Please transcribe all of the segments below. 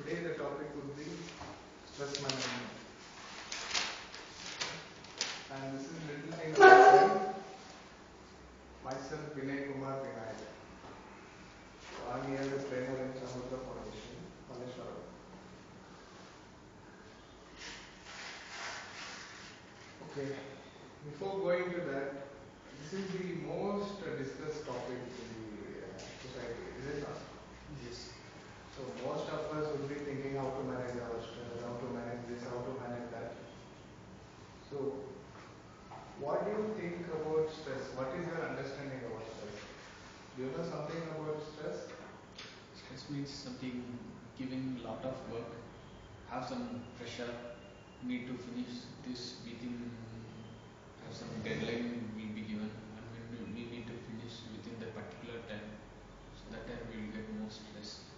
Today the topic would be stress management. And this is little thing about myself, Vinay Kumar Vinayak. So I'm here as trainer in Samudra Foundation, Maleshwaram. Okay, before going to that, this is the most discussed topic in the society, is it not? Yes. So most of us would be thinking how to manage our stress, how to manage this, how to manage that. So what do you think about stress? What is your understanding about stress? Do you know something about stress? Stress means something giving lot of work, have some pressure, need to finish this within, have some deadline will be given, and we need to finish within the particular time. So that time we will get more stress.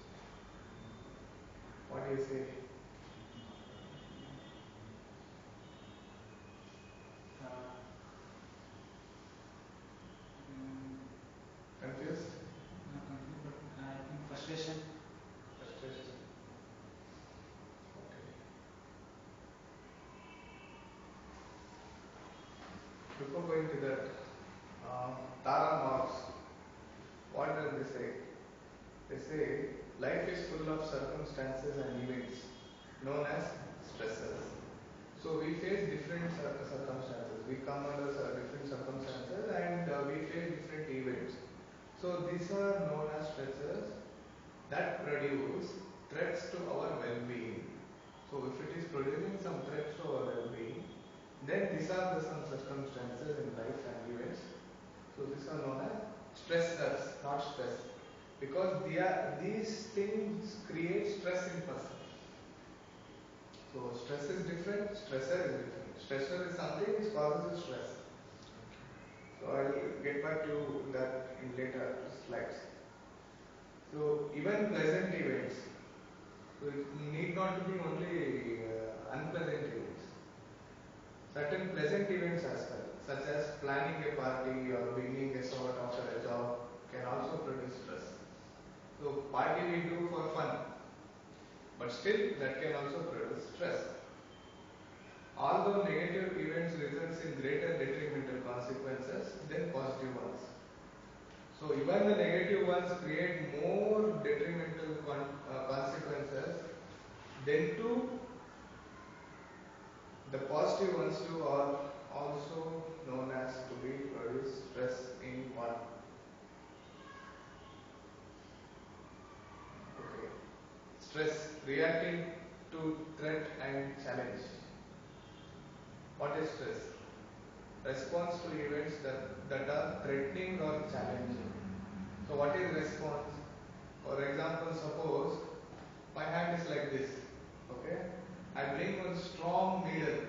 What do you say? Confused? Not confused, but I think frustration. Frustration. Okay. Before going to that, Tara Marx, what does they say? They say life is full of circumstances and events known as stressors. So we face different circumstances. We come under different circumstances and we face different events. So these are known as stressors that produce threats to our well-being. So if it is producing some threats to our well-being, then these are some circumstances in life and events. So these are known as stressors, not stress, because these things create stress in person. So stress is different, stressor is different. Stressor is something which causes stress. So I will get back to that in later slides. So even pleasant events, so it need not to be only unpleasant events. Certain pleasant events as well, such as planning a party or bringing a sort after a job, can also produce stress. So party we do for fun, but still that can also produce stress. Although negative events results in greater detrimental consequences than positive ones. So even the negative ones create more detrimental consequences than to the positive ones too are also known as to be produce stress in one. Okay. Stress reacting to threat and challenge. What is stress? Response to events that are threatening or challenging. So what is response? For example, suppose my hand is like this. Okay? I bring one strong needle,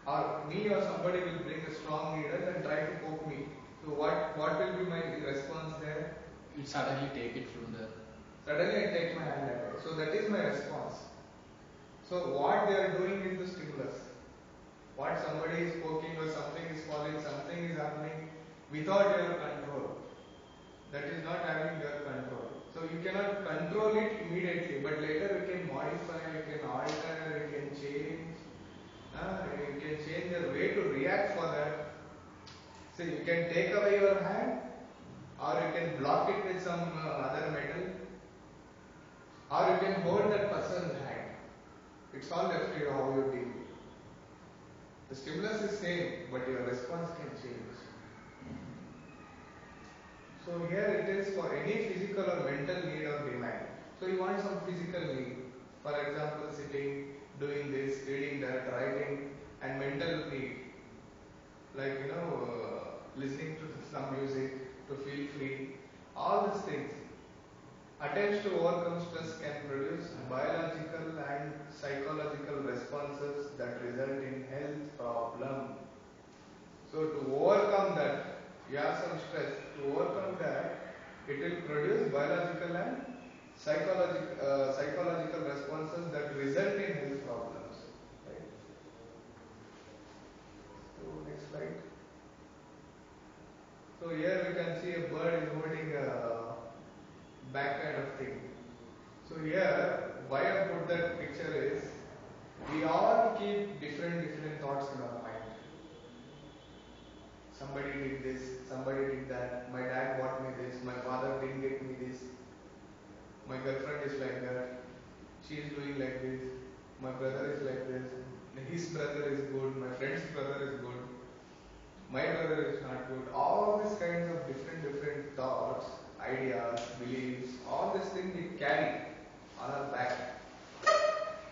or me or somebody will bring a strong needle and try to poke me. So what will be my response there? You suddenly take it from the. Suddenly I take my hand away. So that is my response. So what they are doing is the stimulus. What somebody is poking or something is falling, something is happening without your control. That is not having your control. So you cannot control it immediately, but later you can modify, you can alter, you can change. You can change the way to react for that. So you can take away your hand, or you can block it with some other metal, or you can hold that person's hand. It's all left to you how you deal. The stimulus is same, but your response can change. So here it is for any physical or mental need or demand. So you want some physical need, for example, sitting, doing this, reading that, writing, and mental need, like listening to some music to feel free. All these things. Attempts to overcome stress can produce biological and psychological responses that result in health problem. So to overcome that, you have some stress. To overcome that, it will produce biological and psychological responses that result in health problems. Right? So next slide. So here we can see a bird is holding a bag kind of thing. So here, why I put that picture is, we all keep different thoughts in our mind. Somebody did this, somebody did that, my dad bought me this, my father didn't get me this, my girlfriend is like that, she is doing like this, my brother is like this, his brother is good, my friend's brother is good, my brother is not good. All these kinds of different thoughts, ideas, beliefs, all these things we carry on our back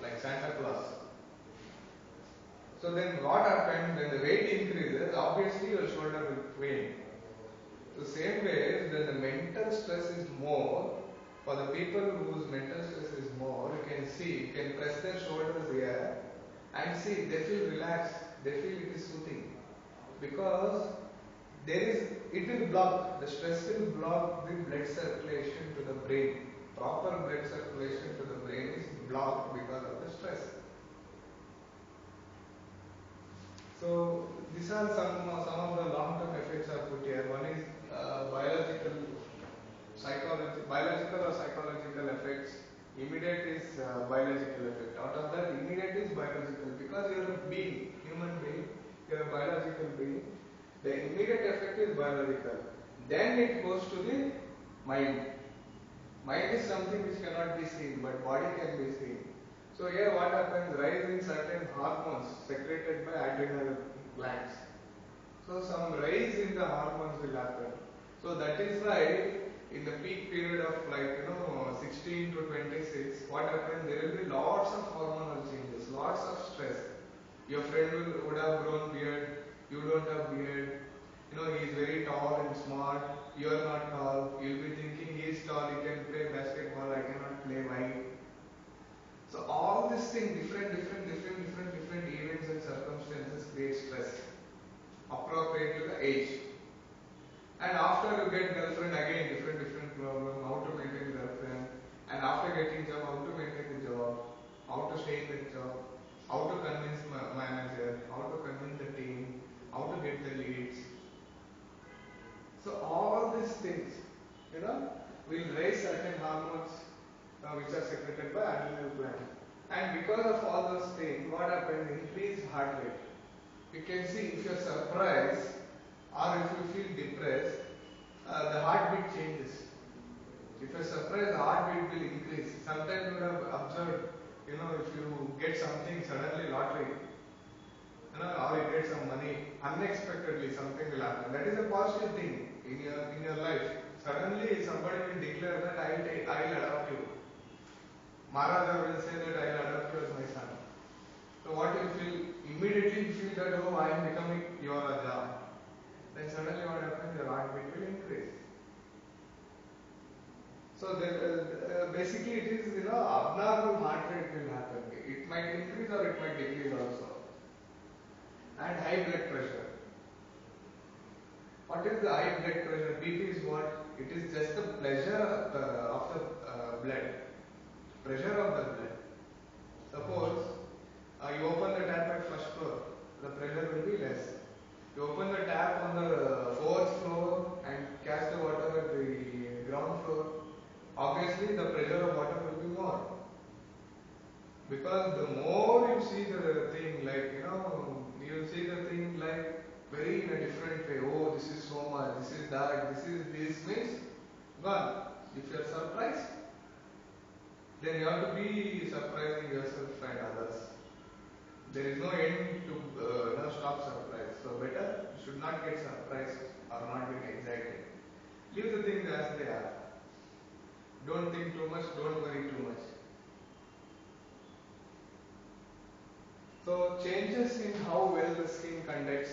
like Santa Claus. So then what happens when the weight increases? Obviously your shoulder will pain. So same way, when the mental stress is more, for the people whose mental stress is more, you can see, you can press their shoulders here and see, they feel relaxed, they feel it is soothing. Because it will block, the stress will block the blood circulation to the brain. Proper blood circulation to the brain is blocked because of the stress. So these are some of the long-term effects are put here. One is biological or psychological effects. Immediate is biological effect. Out of that, immediate is biological because you are a being, human being, you are a biological being. The immediate effect is biological. Then it goes to the mind. Mind is something which cannot be seen, but body can be seen. So here what happens, rise in certain hormones secreted by adrenal glands. So some rise in the hormones will happen. So that is why in the peak period of 16 to 26, what happens, there will be lots of hormonal changes, lots of stress. Your friend would have grown beard, you don't have beard. He is very tall and smart, you are not tall. You will be thinking he is tall, he can play basketball, I cannot play. Why? So all these things, different events and circumstances create stress appropriate to the age. And after you get girlfriend, again different problem, how to maintain girlfriend, and after getting job, how to maintain the job, how to stay in the job, how to convince manager, how to convince the team, how to get the leads. So all these things, will raise certain hormones which are secreted by adrenal gland. And because of all those things, what happens? Increased heart rate. You can see if you are surprised or if you feel depressed, the heartbeat changes. If you are surprised, the heartbeat will increase. Sometimes you would have observed, if you get something suddenly lottery, or you get some money, unexpectedly something will happen. That is a positive thing in your life. Suddenly somebody will declare that I will adopt you. Maharaja will say that I will adopt you as my son. So what you feel? Immediately you feel that, oh, I am becoming your Raja. Then suddenly what happens? Your heartbeat will increase. So basically it is, abnormal heart rate will happen. It might increase or it might decrease also. And high blood pressure. What is the high blood pressure? BP is what? It is just the pressure of the blood. Pressure of the blood. Suppose you open the tap at first floor, the pressure will be less. You open the tap on the fourth floor and catch the water at the ground floor, obviously the pressure of water will be more. Because the more you see the thing, you see the thing like very in a different way. Oh, this is so much, this is that, this means gone. If you are surprised, then you have to be surprising yourself and others. There is no end to stop surprise. So better you should not get surprised or not get excited. Leave the things as they are. Don't think too much, don't worry too much. So changes in how well the skin conducts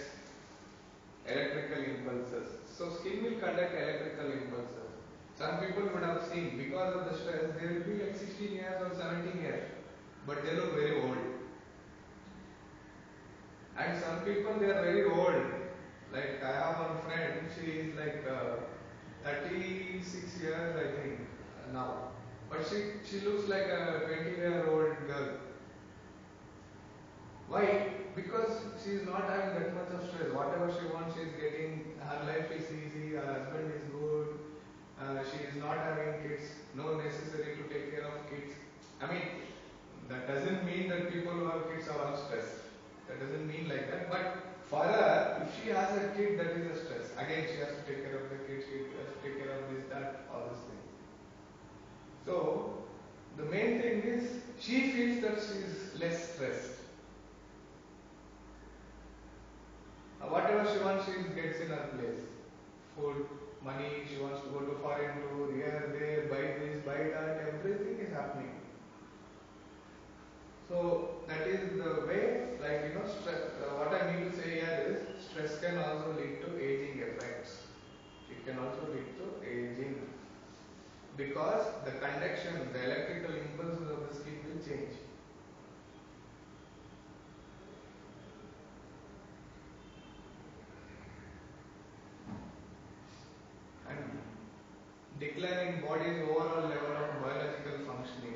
electrical impulses. So skin will conduct electrical impulses. Some people would have seen, because of the stress, they will be like 16 years or 17 years, but they look very old. And some people, they are very old. Like I have one friend, she is like 36 years I think now. But she looks like a 20-year-old girl. Why? Because she is not having that much of stress. Whatever she wants, she is getting. Her life is easy, her husband is good, she is not having kids, no necessary to take care of kids. I mean, that doesn't mean that people who have kids are all stressed. That doesn't mean like that. But for her, if she has a kid, that is a stress. Again, she has to take care of the kid, she has to take care of this, that, all these things. So, the main thing is, she feels that she is less stressed. Whatever she wants, she gets in her place. Food, money, she wants to go to foreign tour, here, there, buy this, buy that, everything is happening. So that is the way, like stress. What I mean to say here is, stress can also lead to aging effects. It can also lead to aging because the conduction, the electrical impulses of the skin will change. And decline in body's overall level of biological functioning.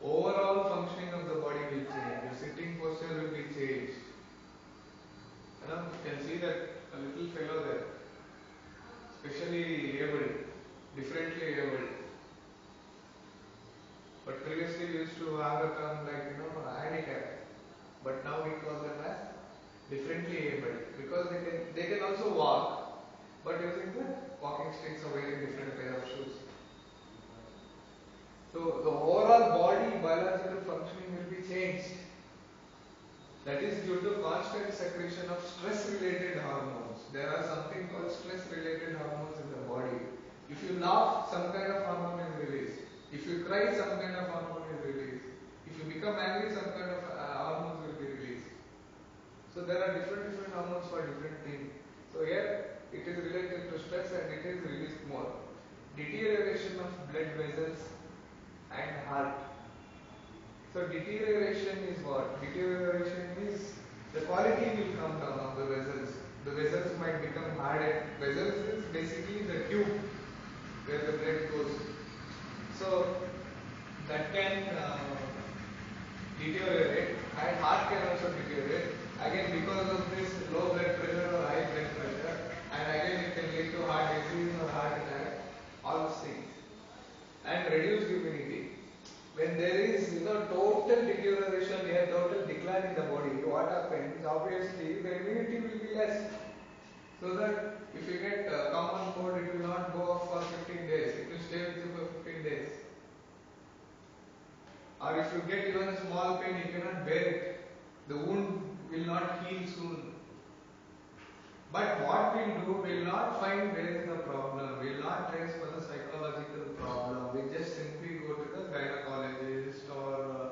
Overall functioning of the body will change. Your sitting posture will be changed. You can see that a little fellow there, especially abled, differently abled. But previously we used to have a term like handicap, but now we call them as differently abled because they can also walk, but using the walking sticks or wearing different pair of shoes. So the overall body biological functioning will be changed. That is due to constant secretion of stress-related hormones. There are something called stress-related hormones in the body. If you laugh, some kind of hormone is released. If you cry, some kind of hormone is released. If you become angry, some kind of hormones will be released. So there are different hormones for different things. So here it is related to stress and it is released more. Deterioration of blood vessels and heart. So deterioration is what? Deterioration is the quality will come down of the vessels. The vessels might become hardened. Vessels is basically the tube where the blood goes. So that can deteriorate and heart can also deteriorate. Again because of this low blood pressure or high blood pressure, and again it can lead to heart disease or heart attack, all these things. And reduced immunity. When there is total deterioration here, total decline in the body, what happens? Obviously the immunity will be less. So that if you get a common cold, it will not go off for 15 days. It will stay with you for 15 days. Or if you get even a small pain, you cannot bear it. The wound will not heal soon. But what we'll do, we'll not find where is the problem. We'll not trace for the psychological problem. We just simply go to the gynecologist or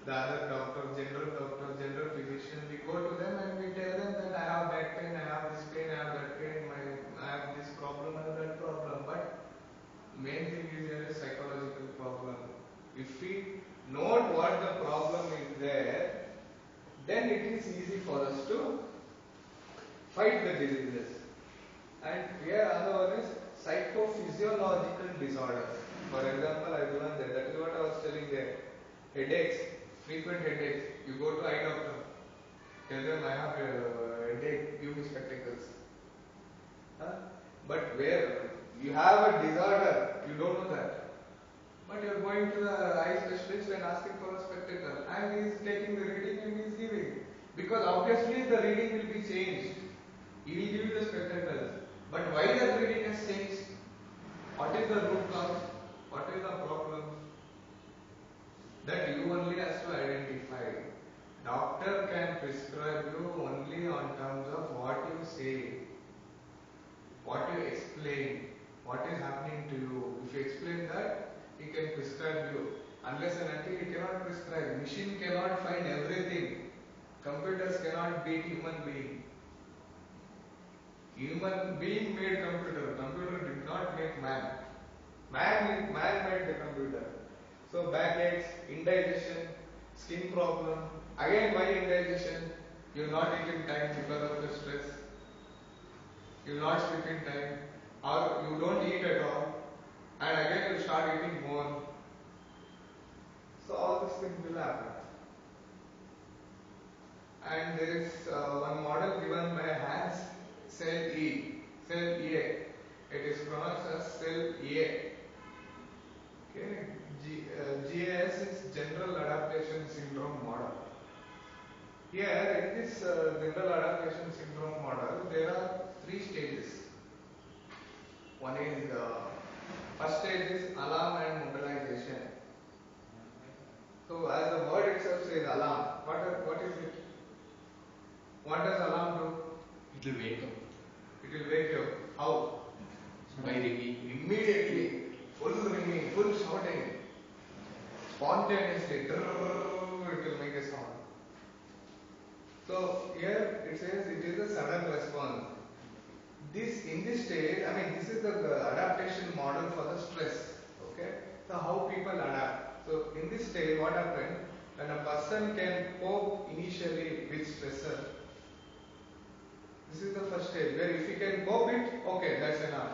the other doctor, general physician. We go to them and we tell them that I have back pain, I have this pain, I have that pain, I have this problem, I have that problem. But main thing is there is psychological problem. If we note what the problem is there, then it is easy for us to fight the diseases. And here another one is psychophysiological disorders. For example, I have given that is what I was telling there. Headaches, frequent headaches. You go to eye doctor, tell them I have a headache, give me spectacles. But where you have a disorder, you don't know that. But you are going to the eye specialist and asking for a spectacle, and he is taking the reading and he is giving. Because obviously the reading will be changed. He will give you the spectacles. But why that reading has changed? What is the root cause? What is the problem? That you only has to identify. Doctor can prescribe you only on terms of what you say, what you explain, what is happening to you. If you explain that, he can prescribe you. Unless and until he cannot prescribe. Machine cannot find everything. Computers cannot beat human being. Human being made computer. Computer did not make man. Man made the computer. So backaches, indigestion, skin problem. Again why indigestion? You will not eat in time because of the stress. You will not sleep in time. Or you don't eat at all. And again you start eating more. So all these things will happen. And there is one model given by Hans Selye. Selye. It is pronounced as Selye. Okay. GAS is General Adaptation Syndrome Model. Here in this General Adaptation Syndrome Model, there are three stages. One is first stage is alarm and mobilization. So as the word itself says alarm, what is it? What does alarm do? It will wake up It will wake you. How? by ringing. Immediately, full ringing, full shouting, spontaneously, it will make a sound. So here it says it is a sudden response. In this stage, this is the adaptation model for the stress. Okay, so how people adapt. So in this stage, what happens when a person can cope initially with stressor? This is the first stage where if you can cope it, okay, that's enough.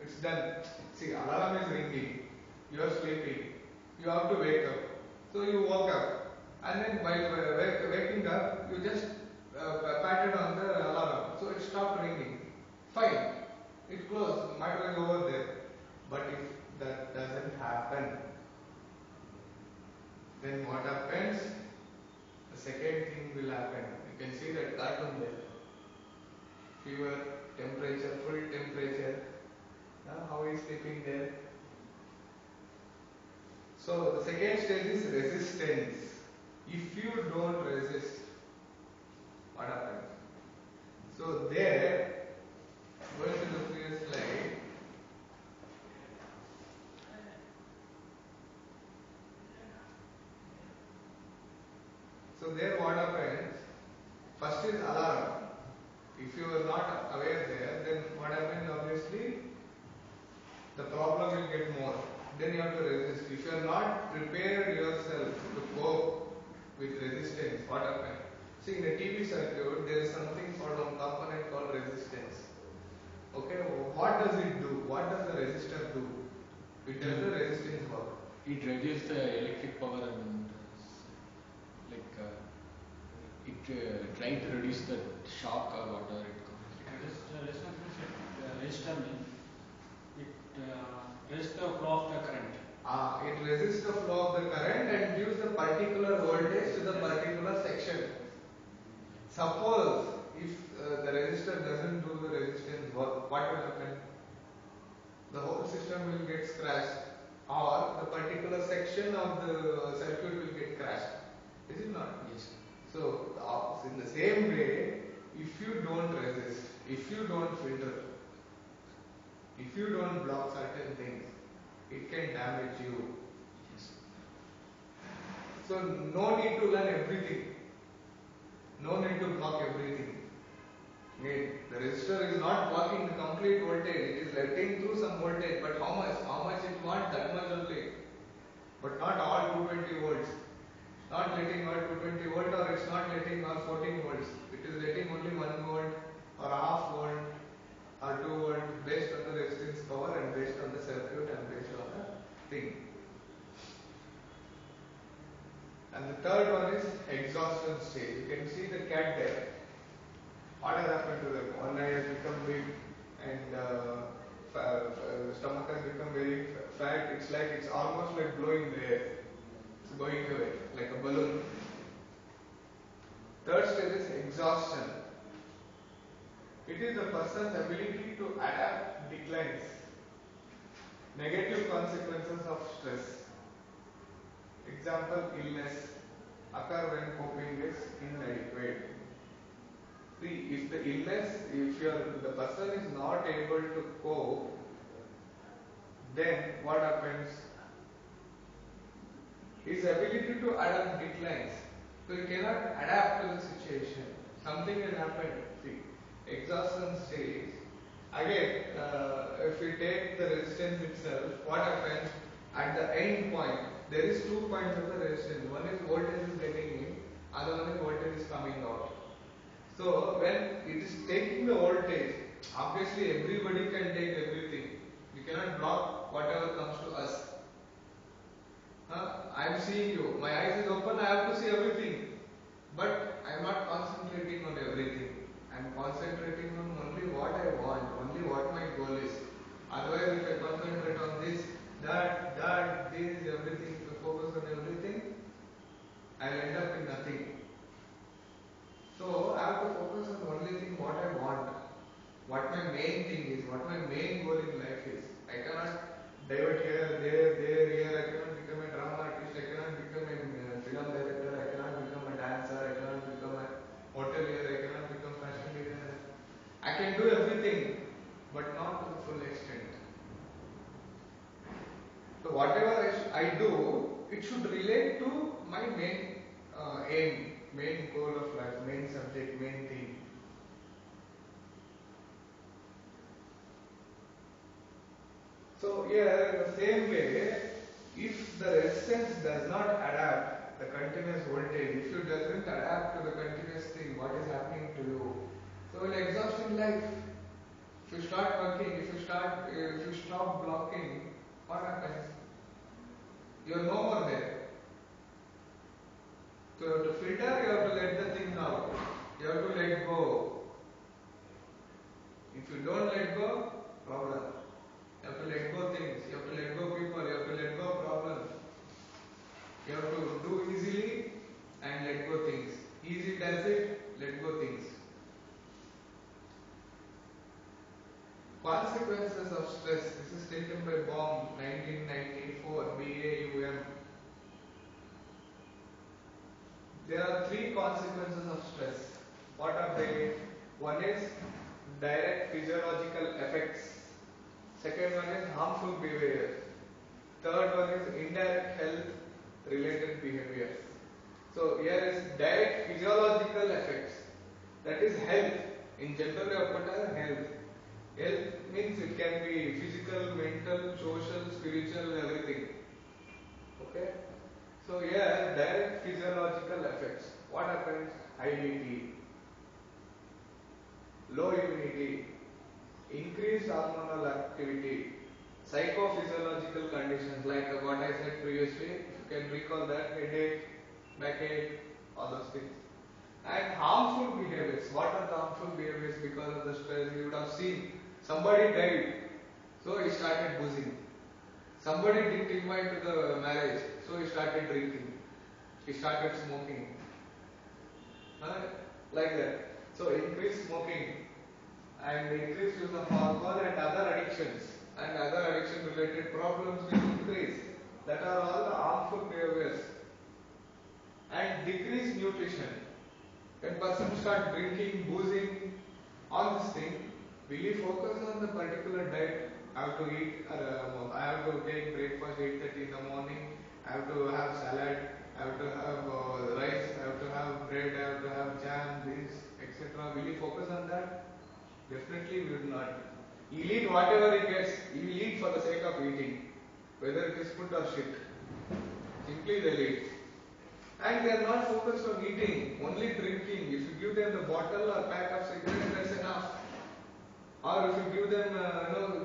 It's done. See, alarm is ringing. You are sleeping. You have to wake up. So you woke up, and then while waking up, you just patted on the alarm. So it stopped ringing. Fine. It closed. Might as well over there. But if that doesn't happen, then what happens? The second thing will happen. You can see that cartoon there. Fever, temperature, full temperature. How is sleeping there? So the second stage is resistance. If you don't resist, what happens? So there, going to the previous slide. So there what happens? First is alarm. If you are not aware there, then what happens obviously? The problem will get more. Then you have to resist. If you are not prepared yourself to cope with resistance, what happens? See, in a TV circuit, there is something called one component called resistance. Okay, what does it do? What does the resistor do? It does the resistance work. It reduces the electric power and it trying to reduce the shock or whatever it comes. Resistor means it resists the flow of the current. It resists the flow of the current and gives the particular voltage to the particular section. Suppose if the resistor doesn't do the resistance work, what will happen? The whole system will get scratched, or the particular section of the circuit will get crashed. Is it not? Yes. So in the same way, if you don't resist, if you don't filter, if you don't block certain things, it can damage you. Yes. So no need to learn everything. No need to block everything. Again, the resistor is not blocking the complete voltage. It is letting through some voltage, but how much? How much it wants, that much only. But not all 220 volts. Not letting all 220 volt, or it's not letting all 14 volts. It is letting only 1 volt or half volt or 2 volt based on the resistance power and based on the circuit and based on the thing. And the third one is exhaustion stage. You can see the cat there. What has happened to them? One eye has become big and stomach has become very fat. It's almost like blowing the air. It's going away like a balloon. Third stage is exhaustion. It is the person's ability to adapt declines. Negative consequences of stress. Example, illness occur when coping is inadequate. See, if the illness, the person is not able to cope, then what happens? His ability to adapt declines. So he cannot adapt to the situation. Something will happen. See, exhaustion stage. Again, if we take the resistance itself, what happens? At the end point, there is 2 points of the resistance. One is voltage is getting in, other one is voltage is coming out. So when it is taking the voltage, obviously everybody can take everything. You cannot block whatever comes to us. I am seeing you. My eyes is open. I have to see everything. But I am not concentrating on everything. I am concentrating on only what I want, only what my goal is. Otherwise, if I concentrate on this, that, this, everything. can do everything, but not to the full extent. So whatever I do, it should relate to my main aim, main goal of life, main subject, main thing. So here, in the same way, if the resistance does not adapt the continuous voltage, if it doesn't adapt to the continuous thing, what is happening to you? So in exhausting life, if you start working, if you stop blocking, what happens? You are no more there. So you have to filter, you have to let the thing out. You have to let go. If you don't let go, problem. You have to let go things, you have to let go people, you have to let go problems. You have to do easily and let go things. Easy does it, let go things. Consequences of stress. This is taken by Baum, 1994, BAUM. There are three consequences of stress. What are they? One is direct physiological effects. Second one is harmful behavior. Third one is indirect health related behavior. So here is direct physiological effects. That is health. In general, we have put as health. Health means it can be physical, mental, social, spiritual, everything. Okay? So here, direct physiological effects. What happens? High BP, low immunity, increased hormonal activity, psychophysiological conditions like what I said previously, if you can recall that, headache, backache, all those things. And harmful behaviors. What are the harmful behaviors because of the stress? You would have seen somebody died, so he started boozing. Somebody didn't invite to the marriage, so he started drinking. He started smoking. Like that. So increased smoking and increased use of alcohol and other addictions and other addiction related problems will increase. That are all the harmful behaviors. And decreased nutrition. When person start drinking, boozing, all this thing, will he focus on the particular diet? I have to eat, I have to take breakfast 8:30 in the morning, I have to have salad, I have to have rice, I have to have bread, I have to have jam, this, etc. Will he focus on that? Definitely will not. He will eat whatever he gets, he will eat for the sake of eating, whether it is food or shit. Simply they will eat. And they are not focused on eating, only drinking. If you give them the bottle or pack of cigarettes, that's enough. Or if you give them,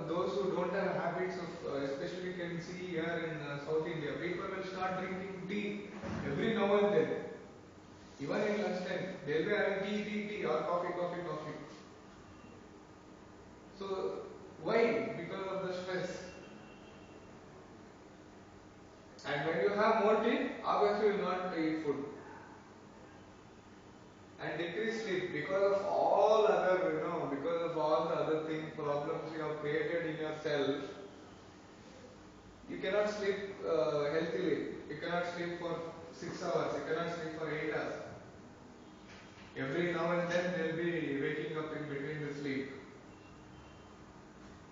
those who don't have habits of, especially you can see here in South India, people will start drinking tea every now and then. Even in lunchtime, they'll be having tea, or coffee. So, why? Because of the stress. And when you have more tea, obviously you will not eat food. And decrease sleep because of all other, because of all the other things, problems you have created in yourself. You cannot sleep healthily. You cannot sleep for 6 hours. You cannot sleep for 8 hours. Every now and then they'll be waking up in between the sleep.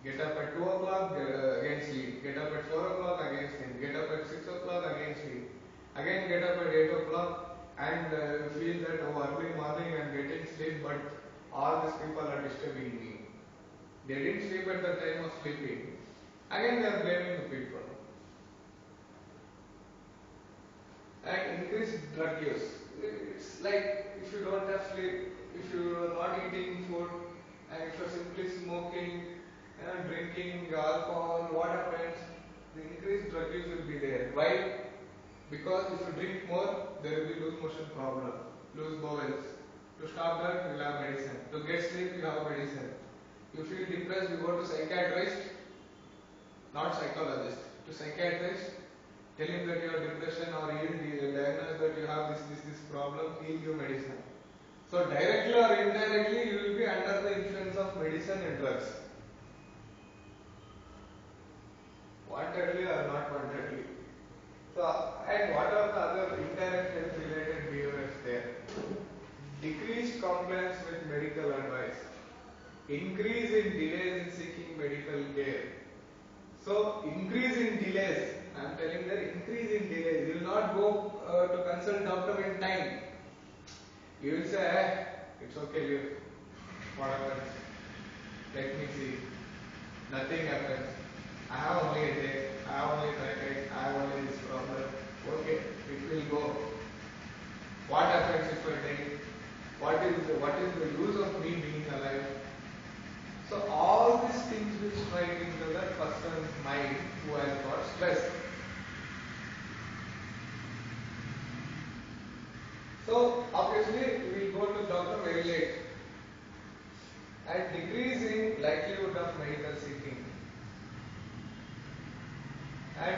Get up at 2 o'clock, again sleep. Get up at 4 o'clock, again sleep. Get up at 6 o'clock, again sleep. Again get up at 8 o'clock and feel that early morning I am getting sleep, but all these people are disturbing me. They didn't sleep at the time of sleeping. Again they are blaming the people. And increased drug use. It's like if you don't have sleep, if you are not eating food, and if you are simply smoking, drinking alcohol, what happens? The increased drug use will be there. Why? Because if you drink more, there will be loose motion problem, loose bowels. To stop that, you will have medicine. To get sleep, you have medicine. You feel depressed, you go to psychiatrist, not psychologist. To psychiatrist, tell him that you have depression or he'll diagnose that you have this problem, he'll give medicine. So directly or indirectly, you will be under the influence of medicine and drugs. Wantedly or not wantedly. So, and what are the other indirect health related behaviors there? Decreased compliance with medical advice. increase in delays in seeking medical care. So increase in delays, I am telling that increase in delays. You will not go to consult doctor in time. You will say, it's okay, leave. What happens? Let me see. Nothing happens. I have only a day. I have only thyroid. I have only this problem. Okay, it will go. What happens if I die? What is the use of me being alive? So all these things will strike into the person's mind who has got stress. So obviously we will go to doctor very late and decrease in likelihood of medical seeking. And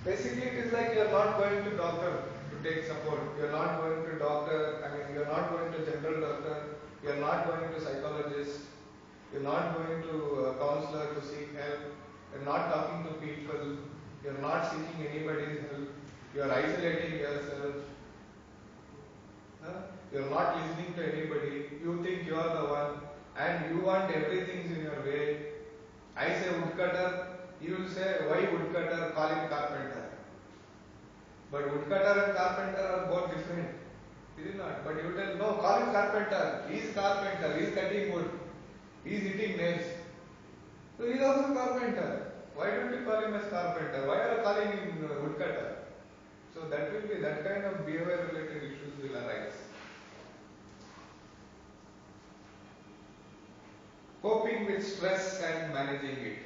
basically it is like you are not going to doctor to take support. You are not going to doctor, you are not going to general doctor, you are not going to psychologist, you are not going to a counselor to seek help, you are not talking to people, you are not seeking anybody's help, you are isolating yourself, you are not listening to anybody, you think you are the one and you want everything in your way. I say woodcutter, you will say why woodcutter, call him carpenter. But woodcutter and carpenter are both different. Is it not? But you tell no, call him carpenter, he is carpenter, he is cutting wood, he is hitting nails. So he is also carpenter. Why don't you call him as carpenter? Why are you calling him woodcutter? So that will be that kind of behavior related issues will arise. Coping with stress and managing it.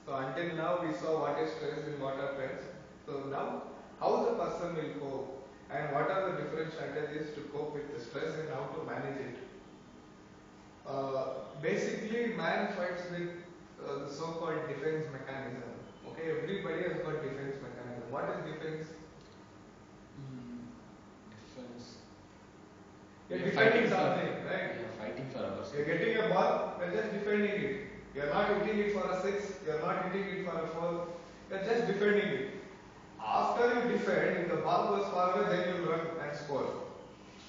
So until now we saw what is stress and what are trends. So now how the person will cope and what are the different strategies to cope with the stress and how to manage it. Basically man fights with the so-called defense mechanism. Okay, everybody has got defense mechanism. What is defense? Defense. You're We are defending fighting for- something, right? We are fighting for ourselves. You're getting a ball, you're just defending it. You're not hitting it for a 6, you're not hitting it for a 4, you're just defending it. After you defend, if the ball goes forward, then you run and score.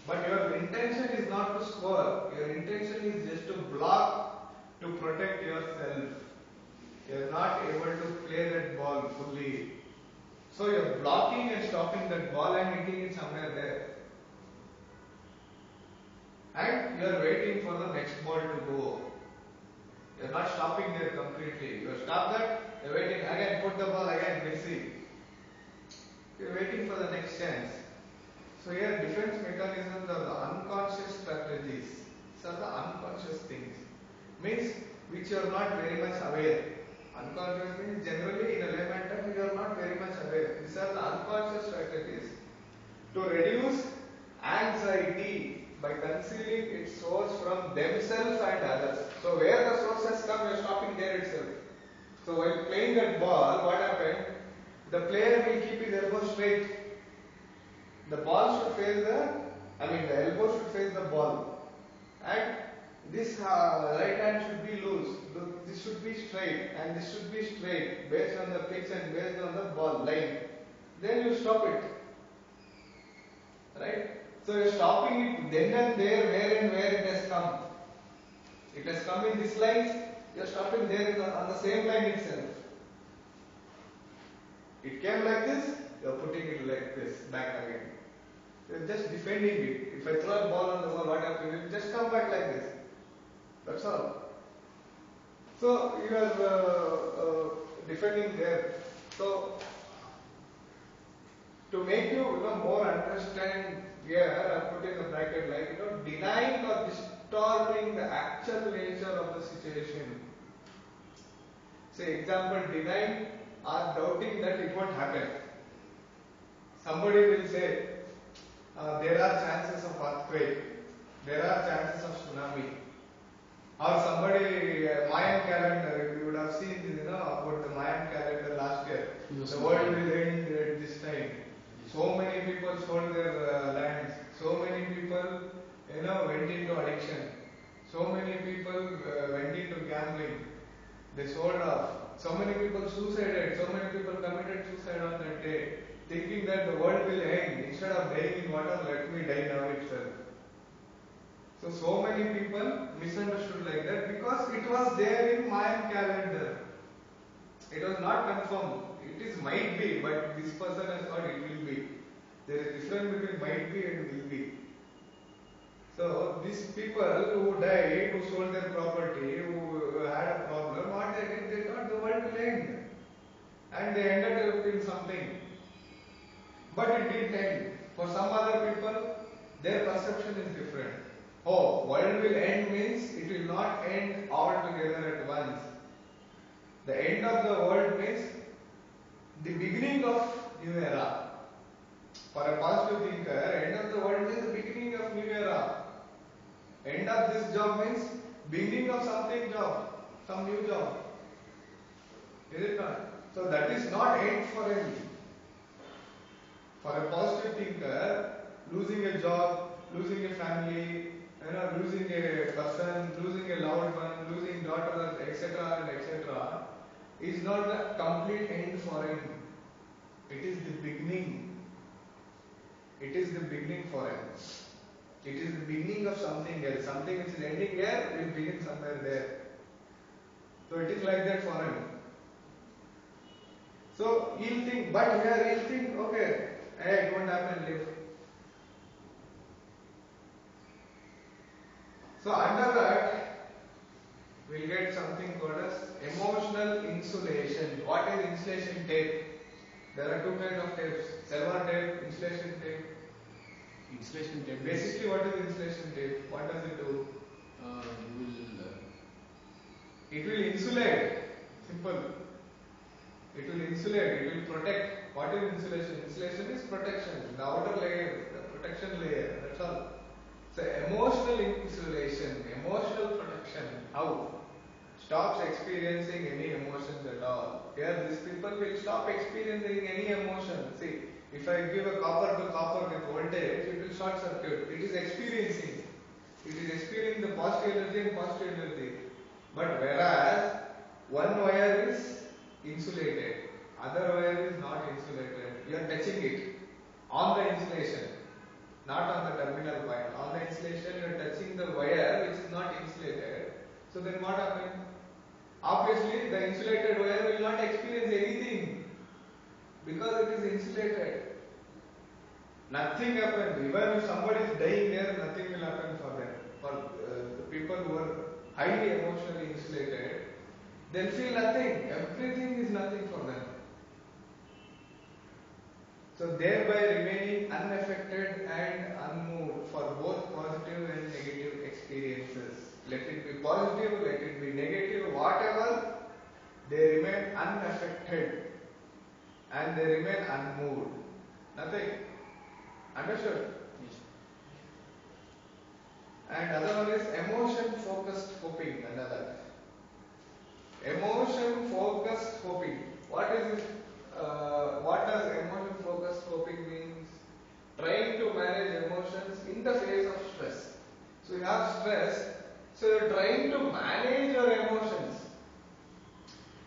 But your intention is not to score, your intention is just to block, to protect yourself. You're not able to play that ball fully. So you're blocking and stopping that ball and hitting it somewhere there. And you are waiting for the next ball to go. You are not stopping there completely. You have stopped that, you are waiting again, put the ball again, Messi. You are waiting for the next chance. So here defense mechanisms are the unconscious strategies. These are the unconscious things. Means which you are not very much aware. Unconscious means generally in a layman term you are not very much aware. These are the unconscious strategies to reduce anxiety by concealing its source from themselves and others. So where the source has come, you are stopping there itself. So while playing that ball, what happened? The player will keep his elbow straight. The ball should face the elbow should face the ball. And this right hand should be loose. This should be straight and this should be straight based on the pitch and based on the ball line. Then you stop it. Right? So you are stopping it then and there where it has come. It has come in this line, you are stopping there on the same line itself. It came like this, you are putting it like this, back again. You are just defending it. If I throw a ball on the wall, what happens? It will just come back like this. That's all. So you are defending there. So to make you more understand here, I put in the bracket like denying or distorting the actual nature of the situation. Say example, denying or doubting that it won't happen. Somebody will say there are chances of earthquake, there are chances of tsunami. Or somebody, Mayan calendar, if you would have seen this, about the Mayan calendar last year. Yes, The world will end at this time. So many people sold their lands. So many people, went into addiction. So many people went into gambling. They sold off. So many people suicided. So many people committed suicide on that day, thinking that the world will end. Instead of dying in water, let me die now itself. So many people misunderstood like that because it was there in Mayan calendar. It was not confirmed. It is might be, but this person has thought it will be. There is difference between might be and will be. So these people who died, who sold their property, who had a problem, what they did, they thought the world will end. And they ended up in something. But it didn't end. For some other people, their perception is different. Oh, world will end means it will not end all together at once. The end of the world means the beginning of new era. For a positive thinker, end of the world means the beginning of new era. End of this job means beginning of something job, some new job. Is it not? So that is not end for him. For a positive thinker, losing a job, losing a family, losing a person, losing a loved one, losing daughters, etc. and etc. is not the complete end for him. It is the beginning. It is the beginning for him. It is the beginning of something else. Something which is ending here will begin somewhere there. So it is like that for him. So he'll think, but here he'll think, okay, hey, it won't happen, live. So under that, we'll get something called as emotional insulation. What is insulation tape? There are two kinds of tapes: silver tape, insulation tape. Insulation tape. Basically, what is insulation tape? What does it do? It will insulate. Simple. It will insulate. It will protect. What is insulation? Insulation is protection. The outer layer, the protection layer. That's all. So emotional insulation, emotional protection. How? Stops experiencing any emotions at all. Here, these people will stop experiencing any emotion. See, if I give a copper to copper with voltage, it will short circuit. It is experiencing. It is experiencing the positive energy and positive energy. But whereas one wire is insulated, other wire is not insulated. You are touching it on the insulation, not on the terminal point. On the insulation, you are touching the wire which is not insulated. So then what happens? Obviously, the insulated wire will not experience anything because it is insulated. Nothing happens. Even if somebody is dying there, nothing will happen for them. For the people who are highly emotionally insulated, they'll feel nothing. Everything is nothing for them. So thereby remaining unaffected and unmoved for both positive and negative experiences. Let it be positive, let it be negative, whatever, they remain unaffected and they remain unmoved. Nothing. Understood? Yes. And other one is emotion focused coping. Another. Emotion focused coping. What is it? What does emotion focused coping means? Trying to manage emotions in the face of stress. So you have stress, so you are trying to manage your emotions.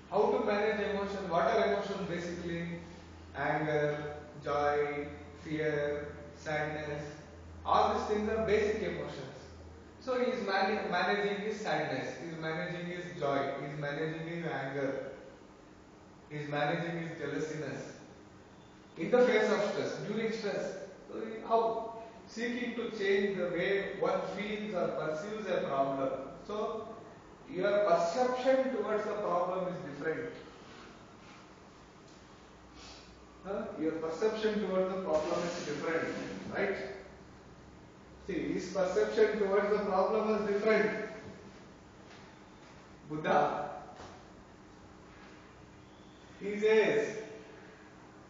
How to manage emotion? What are emotions basically? Anger, joy, fear, sadness. All these things are basic emotions. So he is managing his sadness, he is managing his joy, he is managing his anger, he is managing his jealousness. In the face of stress, during stress. So how? Seeking to change the way one feels or perceives a problem. So your perception towards the problem is different. Your perception towards the problem is different, right? See, his perception towards the problem is different. Buddha, he says,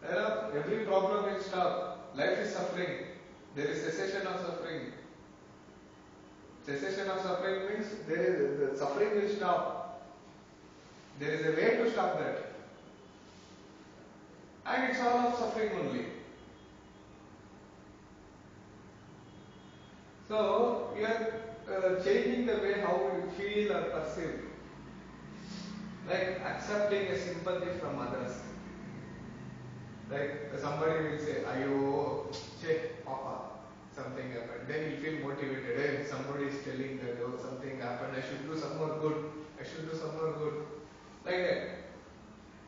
every problem will stop. Life is suffering. There is cessation of suffering. Cessation of suffering means the suffering will stop. There is a way to stop that. And it's all of suffering only. So, you are changing the way how you feel or perceive. Like accepting a sympathy from others. Like somebody will say, Ayo, che, papa. something happened. Then he'll feel motivated. Hey, somebody is telling that oh, something happened. I should do some more good. I should do some more good. Like that.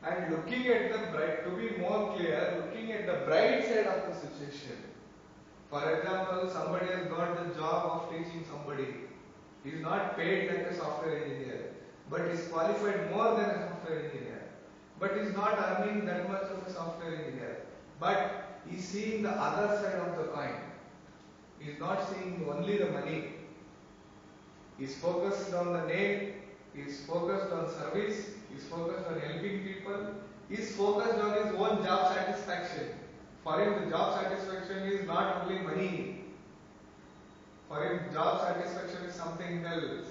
And looking at the bright, to be more clear, looking at the bright side of the situation. For example, somebody has got the job of teaching somebody. He is not paid like a software engineer, but is qualified more than a software engineer. But is not earning that much of a software engineer. But he is seeing the other side of the coin. He is not seeing only the money. He is focused on the name. He is focused on service. He is focused on helping people. He is focused on his own job satisfaction. For him, the job satisfaction is not only money. For him, job satisfaction is something else.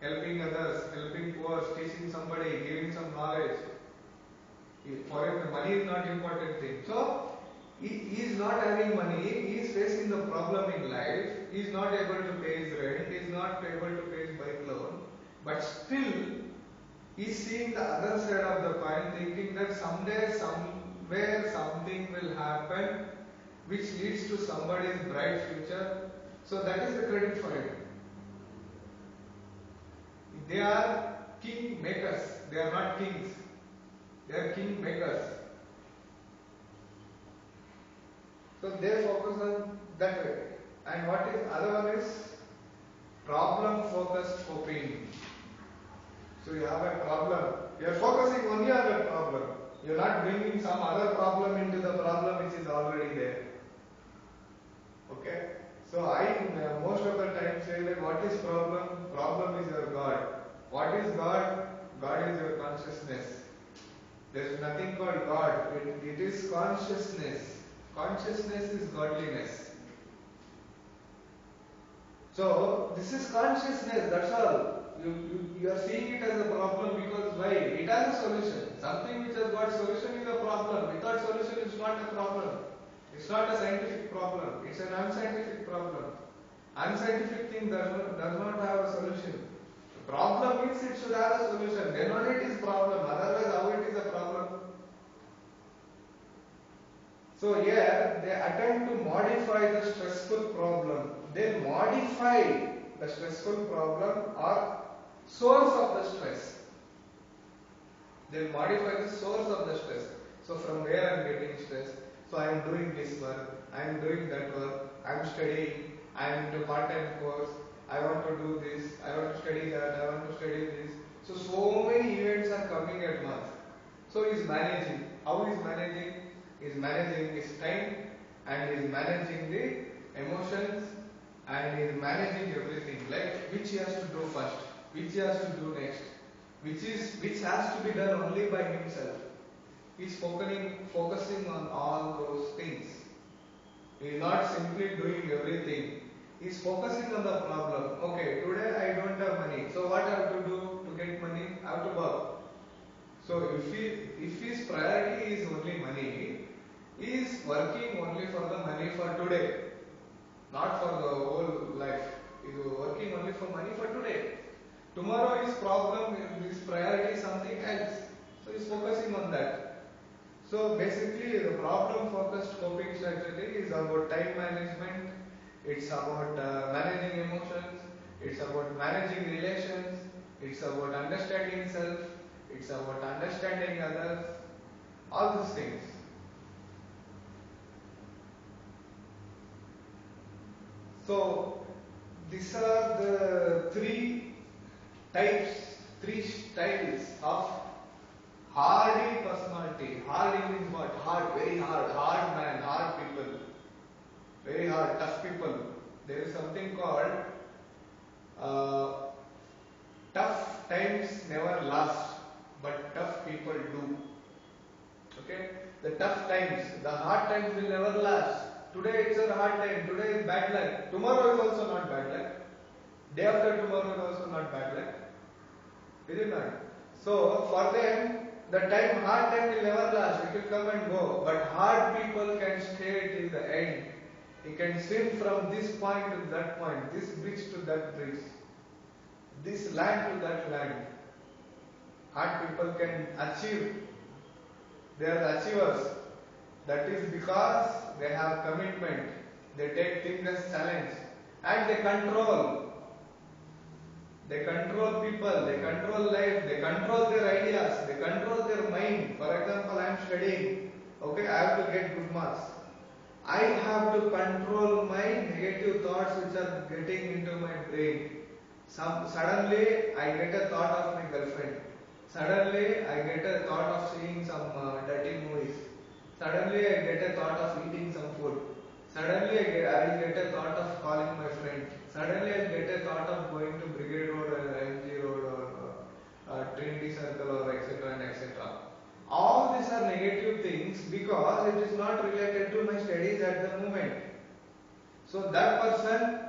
Helping others, helping poor, teaching somebody, giving some knowledge. For him, the money is not important thing. So, he is not having money. He is facing the problem in life. He is not able to pay his rent. He is not able to pay his bike loan. But still, he is seeing the other side of the coin, thinking that someday, somewhere, something will happen which leads to somebody's bright future. So that is the credit for it. They are king makers. They are not kings. They are king makers. So they focus on that way. And what is other one is problem focused coping. So you have a problem. You are focusing only on the problem. You are not bringing some other problem into the problem which is already there. Okay? So I most of the time say that what is problem? Problem is your God. What is God? God is your consciousness. There is nothing called God. It is consciousness. Consciousness is godliness. So this is consciousness. That's all. You are seeing it as a problem because why? It has a solution. Something which has got solution is a problem. Without solution, it's not a problem. It's not a scientific problem. It's an unscientific problem. Unscientific thing does not have a solution. The problem means it should have a solution. Then only it is problem. Otherwise, how it is a problem? So here they attempt to modify the stressful problem. They modify the stressful problem or source of the stress. They modify the source of the stress. So from where I am getting stress? So I am doing this work, I am doing that work, I am studying, I am in a part-time course, I want to do this, I want to study that, I want to study this. So many events are coming at once. So he is managing. How he is managing? He is managing his time and he is managing the emotions and he is managing everything. Like which he has to do first, which he has to do next, which has to be done only by himself. He is focusing on all those things. He is not simply doing everything. He is focusing on the problem. Okay, today I don't have money. So what I have to do to get money? I have to work. So if his priority is only money, he is working only for the money for today, not for the whole life. He is working only for money for today. Tomorrow his problem, his priority is something else. So he is focusing on that. So basically the problem focused coping strategy is about time management, it's about managing emotions, it's about managing relations, it's about understanding self, it's about understanding others, all these things. So these are the three styles of hardy personality. Hardy means what? Hard, very hard, hard man, hard people, very hard, tough people. There is something called tough times never last, but tough people do. Okay? The tough times, the hard times will never last. Today it's a hard time, today is bad luck. Tomorrow is also not bad luck. Day after tomorrow is also not bad luck. Is it not? So for them, the hard time will never last. It will come and go. But hard people can stay till the end. He can swim from this point to that point, this bridge to that bridge, this land to that land. Hard people can achieve. They are the achievers. That is because they have commitment. They take things as challenge and they control. They control people, they control life, they control their ideas, they control their mind. For example, I am studying, okay, I have to get good marks. I have to control my negative thoughts which are getting into my brain. Suddenly, I get a thought of my girlfriend. Suddenly, I get a thought of seeing some dirty movies. Suddenly, I get a thought of eating some food. Suddenly, I get a thought of calling my friend. Suddenly, I get a thought of going to Brigade Road or MG Road or Trinity Circle or etc. and etc. All these are negative things because it is not related to my studies at the moment. So that person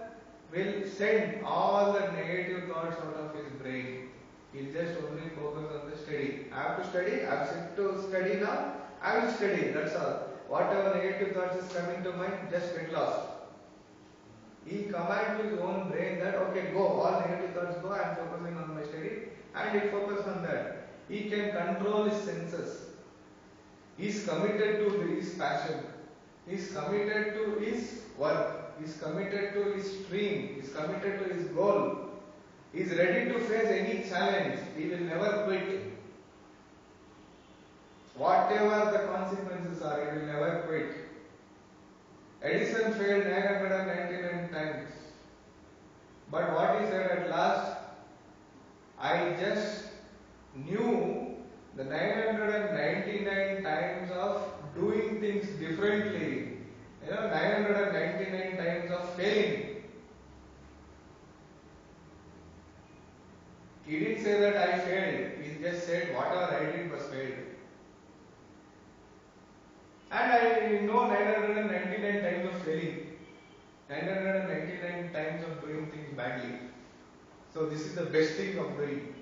will send all the negative thoughts out of his brain. He'll just only focus on the study. I have to study, I have set to study now, I will study, that's all. Whatever negative thoughts is coming to mind, just get lost. He commands his own brain that okay, go, all negative thoughts go, I am focusing on my study, and he focuses on that. He can control his senses. He is committed to his passion. He is committed to his work. He is committed to his dream. He is committed to his goal. He is ready to face any challenge. He will never quit. Whatever the consequences are, he will never quit. Edison failed 999 times. But what he said at last, I just knew the 999 times of doing things differently. 999 times of failing. He didn't say that I failed. He just said whatever I did was failed. And I know 999 times of failing. 999 times of doing things badly. So this is the best thing of doing.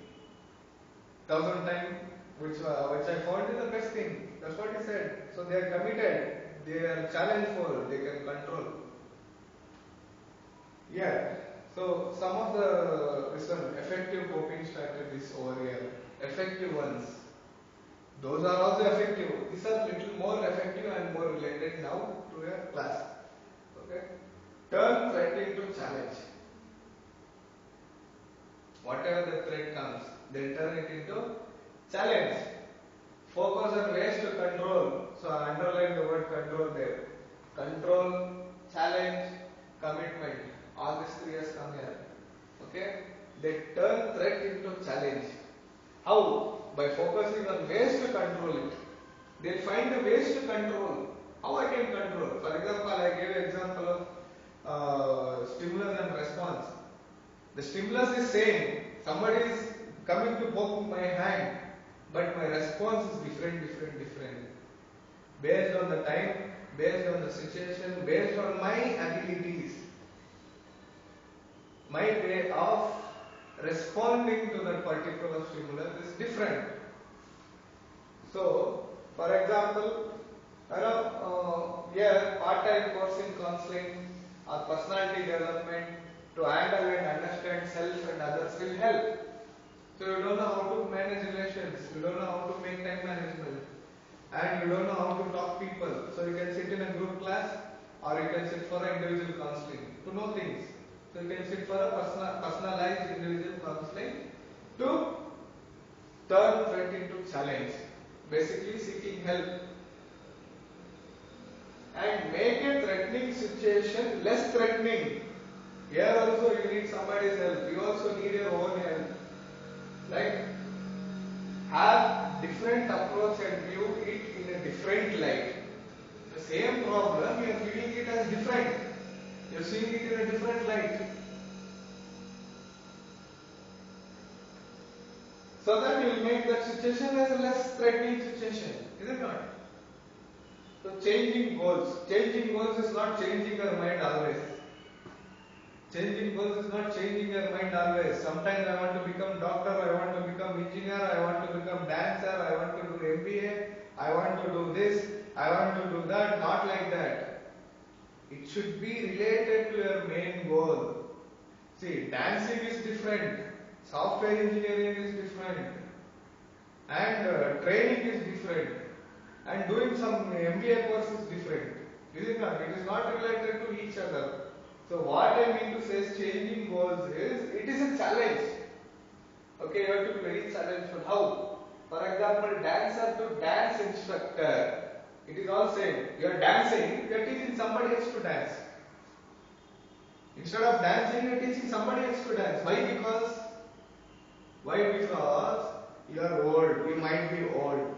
1000 times which I found is the best thing. That's what he said. So they are committed. They are challengeful. They can control. Yeah. So some of the effective coping strategies over here. Effective ones. Those are also effective. These are little more effective and more related now to your class. Okay. Turn threat into challenge. Whatever the threat comes, then turn it into challenge. Focus on ways to control. So I underline the word control there. Control, challenge, commitment. All these three has come here. Okay. They turn threat into challenge. How? By focusing on ways to control it. They find the ways to control. How I can control? For example, I gave an example of stimulus and response. The stimulus is same. Somebody is coming to poke my hand, but my response is different. Based on the time, based on the situation, based on my abilities. My way of responding to that particular stimulus is different. So, for example, here part-time course in counseling or personality development to handle and understand self and others will help. So you don't know how to manage relations, you don't know how to make time management, and you don't know how to talk people. So you can sit in a group class or you can sit for individual counseling to know things. So you can sit for a personalized individual counseling to turn threat into challenge. Basically seeking help. And make a threatening situation less threatening. Here also you need somebody's help. You also need your own help. Like have different approach and view it in a different light. The same problem you are viewing it as different. You are seeing it in a different light. So that you will make that situation as a less threatening situation. Is it not? So changing goals. Changing goals is not changing your mind always. Changing goals is not changing your mind always. Sometimes I want to become doctor, I want to become engineer, I want to become dancer, I want to do MBA, I want to do this, I want to do that. Not like that. It should be related to your main goal. See, dancing is different, software engineering is different, and training is different, and doing some MBA course is different. Is it not? It is not related to each other. So what I mean to say is changing goals is it is a challenge. Okay, you have to be very challengeful. How? For example, dancer to dance instructor. It is all same. You are dancing, you are teaching somebody else to dance. Instead of dancing, you are teaching somebody else to dance. Why? Because you are old. You might be old.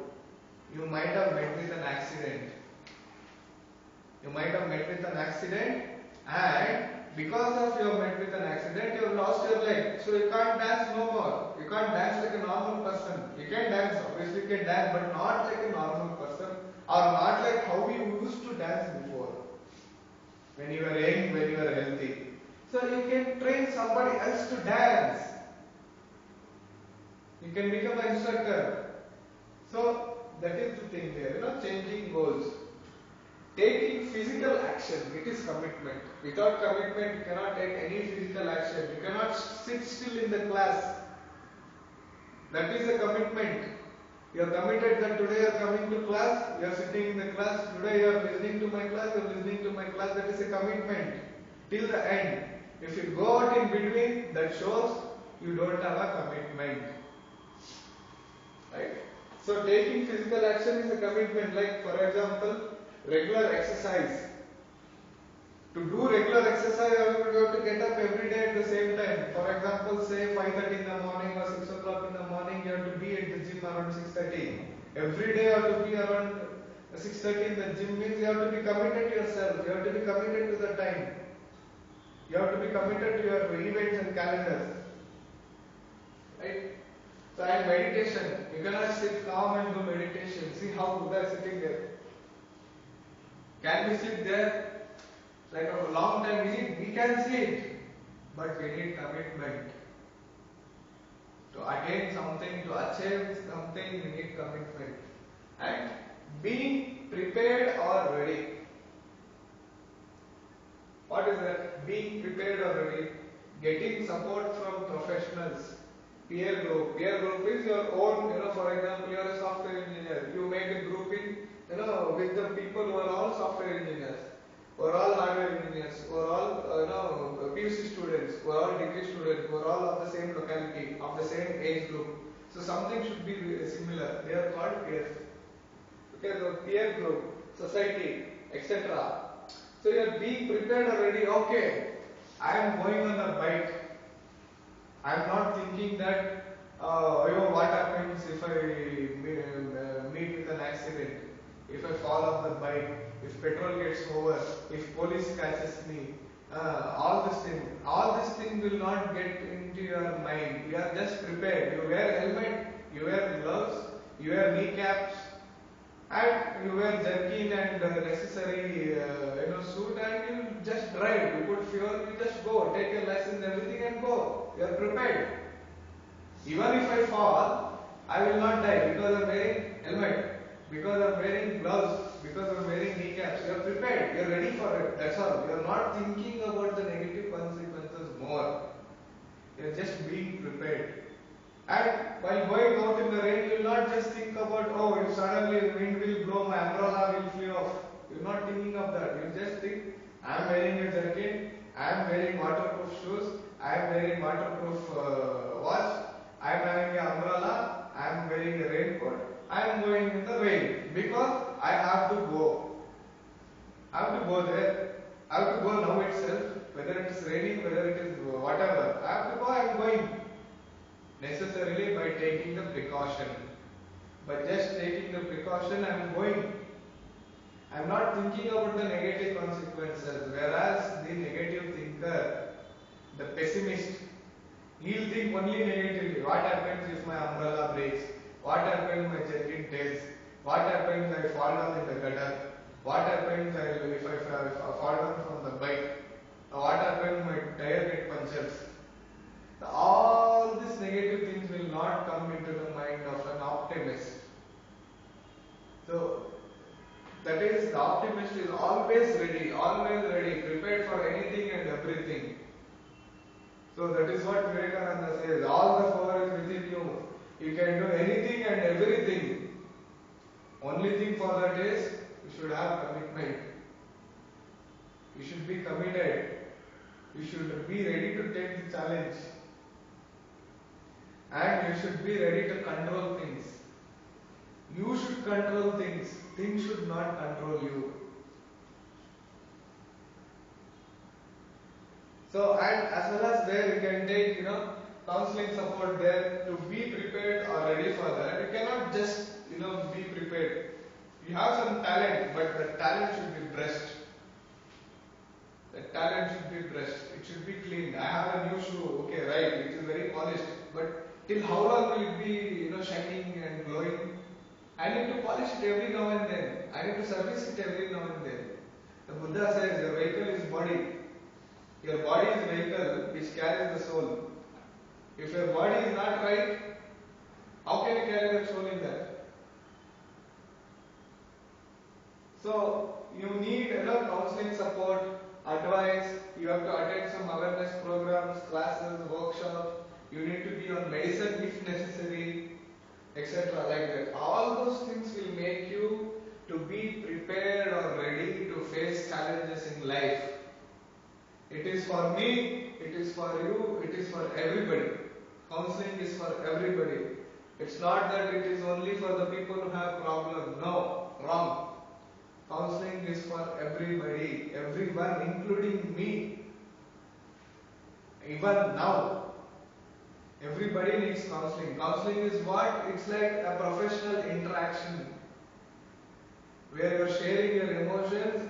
You might have met with an accident. And because of you have met with an accident, you have lost your leg. So you can't dance no more. You can't dance like a normal person. You can dance, obviously you can dance, but not like a normal person, or not like how you used to dance before. When you were young, when you were healthy. So you can train somebody else to dance. You can become an instructor. So that is the thing there, changing goals. Taking physical action, it is commitment. Without commitment, you cannot take any physical action. You cannot sit still in the class. That is a commitment. You are committed that today you are coming to class, you are sitting in the class, today you are listening to my class, you are listening to my class. That is a commitment till the end. If you go out in between, that shows you don't have a commitment. Right? So taking physical action is a commitment. Like for example, regular exercise. To do regular exercise, you have to get up every day at the same time. For example, say 5:30 in the morning or 6 o'clock in the morning, you have to be at the gym around 6:30. Every day you have to be around 6:30 in the gym means you have to be committed to yourself. You have to be committed to the time. You have to be committed to your events and calendars. Right? So and meditation. You cannot sit calm and do meditation. See how Buddha is sitting there. Can we sit there like a long time? We can sit, but we need commitment. To attain something, to achieve something, we need commitment. And being prepared or ready. What is that? Being prepared or ready. Getting support from professionals. Peer group. Peer group is your own, for example, you are a software engineer. You make a group in, with the people who are all software engineers, who are all hardware engineers, who are all, PUC students, who are all degree students, who are all of the same locality, of the same age group. So something should be similar. They are called peers. Okay, the peer group, society, etc. So you are being prepared already. Okay, I am going on a bike. I am not thinking that, what happens if I meet with an accident, if I fall off the bike, if petrol gets over, if police catches me, all these things will not get into your mind. You are just prepared. You wear helmet, you wear gloves, you wear kneecaps, and you wear jerkin and necessary suit, and you just drive. You put fuel, you just go, take your license, everything, and go. You are prepared. Even if I fall, I will not die because I am wearing helmet, because I am wearing gloves, because I am wearing kneecaps. You are prepared. You are ready for it. That's all. You are not thinking about the negative consequences more. You are just being prepared. And while going out in the rain, you will not just think about, if suddenly the wind will blow, my umbrella will fly off. You are not thinking of that. You just think, I am wearing a jacket, I am wearing waterproof shoes, I am wearing waterproof watch, I am having an umbrella, I am wearing a raincoat, I am going in the rain because I have to go. I have to go there. I have to go now itself, whether it is raining, whether it is whatever. I have to go, I am going. Necessarily by taking the precaution. By just taking the precaution, I am going. I am not thinking about the negative consequences. Whereas the negative thinker, the pessimist, he will think only negatively. What happens if my umbrella breaks? What happens if my jerkin tears? What happens if I fall down in the gutter? What happens if I fall down from the bike? What happens if my tire gets punctured? All these negative things will not come into the mind of an optimist. So, that is, the optimist is always ready, prepared for anything and everything. So, that is what Vivekananda says, all the power is within you. You can do anything and everything. Only thing for that is, you should have commitment. You should be committed. You should be ready to take the challenge. And you should be ready to control things. You should control things. Things should not control you. So, and as well as there you can take, counseling support there to be prepared or ready for that. You cannot just, be prepared. You have some talent, but the talent should be brushed. The talent should be brushed. It should be cleaned. I have a new shoe, okay, right, it is very polished, but till how long will it be, shining and glowing? I need to polish it every now and then. I need to service it every now and then. The Buddha says your vehicle is body. Your body is vehicle which carries the soul. If your body is not right, how can you carry the soul in that? So you need counseling support, advice. You have to attend some awareness programs, classes, workshops. You need to be on medicine if necessary, etc. like that. All those things will make you to be prepared or ready to face challenges in life. It is for me, it is for you, it is for everybody. Counseling is for everybody. It's not that it is only for the people who have problems. No, wrong. Counseling is for everybody, everyone, including me. Even now, everybody needs counseling. Counseling is what? It's like a professional interaction where you're sharing your emotions,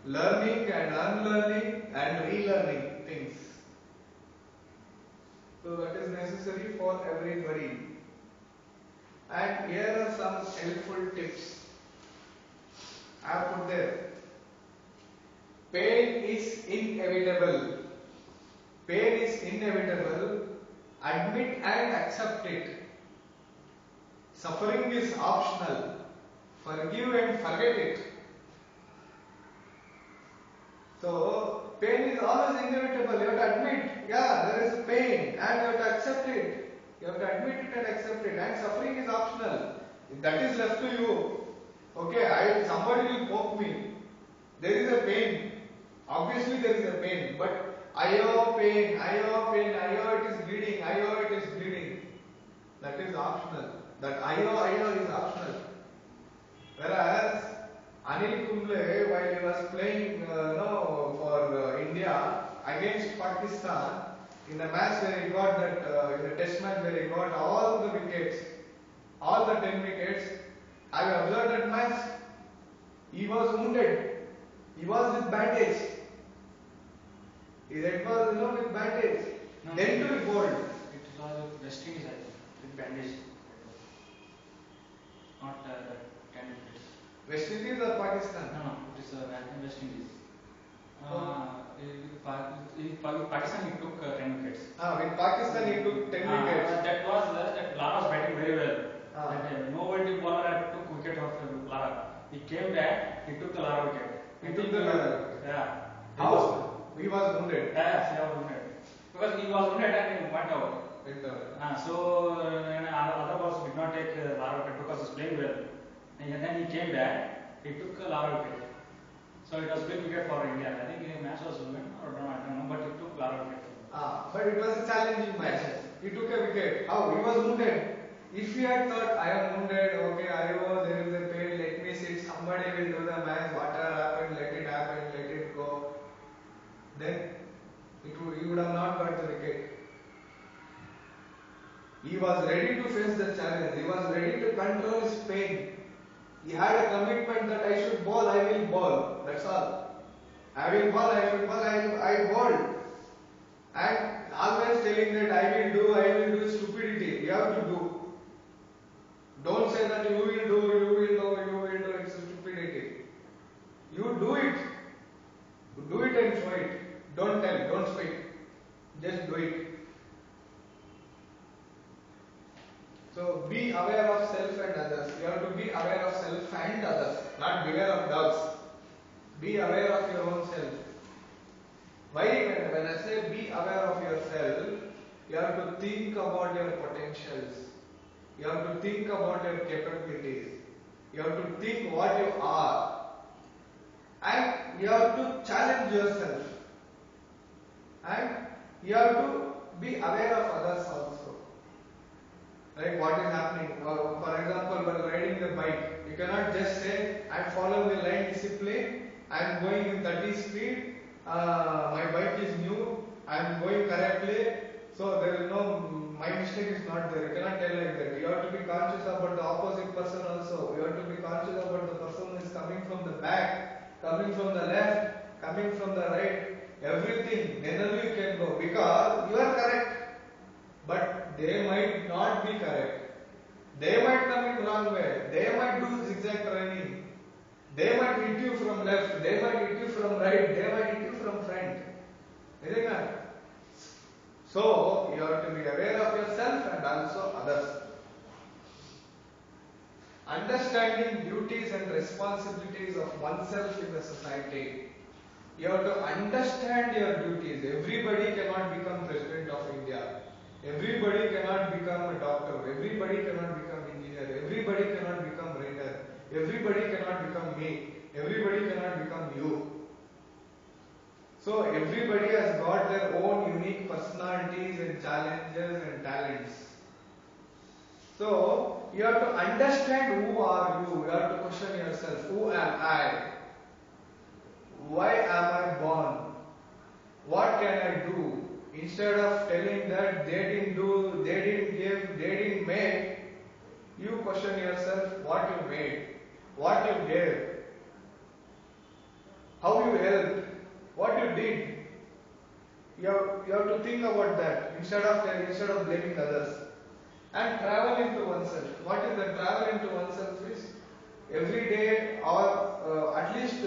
learning and unlearning and relearning things. So that is necessary for everybody. And here are some helpful tips I have put there. Pain is inevitable. Pain is inevitable. Admit and accept it. Suffering is optional. Forgive and forget it. So, pain is always inevitable. You have to admit, yeah, there is pain, and you have to accept it. You have to admit it and accept it. And suffering is optional. That is left to you. Okay, somebody will poke me. There is a pain. Obviously there is a pain. But ayo pain, ayo it is bleeding, ayo it is bleeding. That is optional. That ayo is optional. Whereas Anil Kumble, while he was playing for India against Pakistan, in the match where he got that, in the test match where he got all the wickets, all the 10 wickets, I have observed that match. He was wounded. He was with bandage. His head was, with bandage. No, Then to be bowled. It was West Indies, I think, with bandage. Not 10 minutes. West Indies or Pakistan? No, it is West Indies. In Pakistan, he took 10 wickets. With Pakistan he took 10 wickets. That Lara was batting very well. Ah. Nobody bowler had took wicket of Lara. He came back, he took the Lara wicket. He took the Lara wicket. Yeah. How? He was wounded. Yes, he was wounded. Because he was wounded and he went out. So other balls did not take Lara wicket because he was playing well. And then he came back, he took Lara wicket. So it was big wicket for India. I think the match was won or no, I don't know, but he took Lara wicket. But it was a challenging match. He took a wicket. How? He was wounded. If he had thought, I am wounded, okay, there is a pain, let me sit, somebody will do the match, whatever happened, let it go. Then he would have not got the wicket. He was ready to face the challenge. He was ready to control his pain. He had a commitment that I should bowl, I will bowl. That's all. I will bowl, I should bowl, I bowled. And always telling that I will do stupidity. You have to do. Don't say that you will do, it's stupidity. You do it. Do it and show it. Don't tell, don't speak. Just do it. So be aware of self and others. You have to be aware of self and others, not beware of dogs. Be aware of your own self. Why? When I say be aware of yourself, you have to think about your potentials. You have to think about your capabilities. You have to think what you are. And you have to challenge yourself, and you have to be aware of others also. Like what is happening. For example, while riding the bike, you cannot just say, I am following the line discipline, I am going in 30 speed, my bike is new, I am going correctly, so there is no, my mistake is not there. You cannot tell like that. You have to be conscious about the opposite person also. You have to be conscious about the person who is coming from the back, coming from the left, coming from the right, everything. Then only you can go, because you are correct, but they might not be correct. They might come in wrong way. They might do zigzag turning. They might hit you from left. They might hit you from right. They might hit you from front. Isn't it? So you have to be aware of yourself and also others. Understanding duties and responsibilities of oneself in the society. You have to understand your duties. Everybody cannot become President of India. Everybody cannot become a doctor. Everybody cannot become engineer. Everybody cannot become writer. Everybody cannot become me. Everybody cannot become you. So everybody has got their own unique personalities and challenges and talents. So you have to understand who are you. You have to question yourself. Who am I? Why am I born? What can I do? Instead of telling that they didn't do, they didn't give, they didn't make, you question yourself what you made, what you gave, how you helped, what you did. You have to think about that instead of blaming others. And travel into oneself. What is the travel into oneself is every day or at least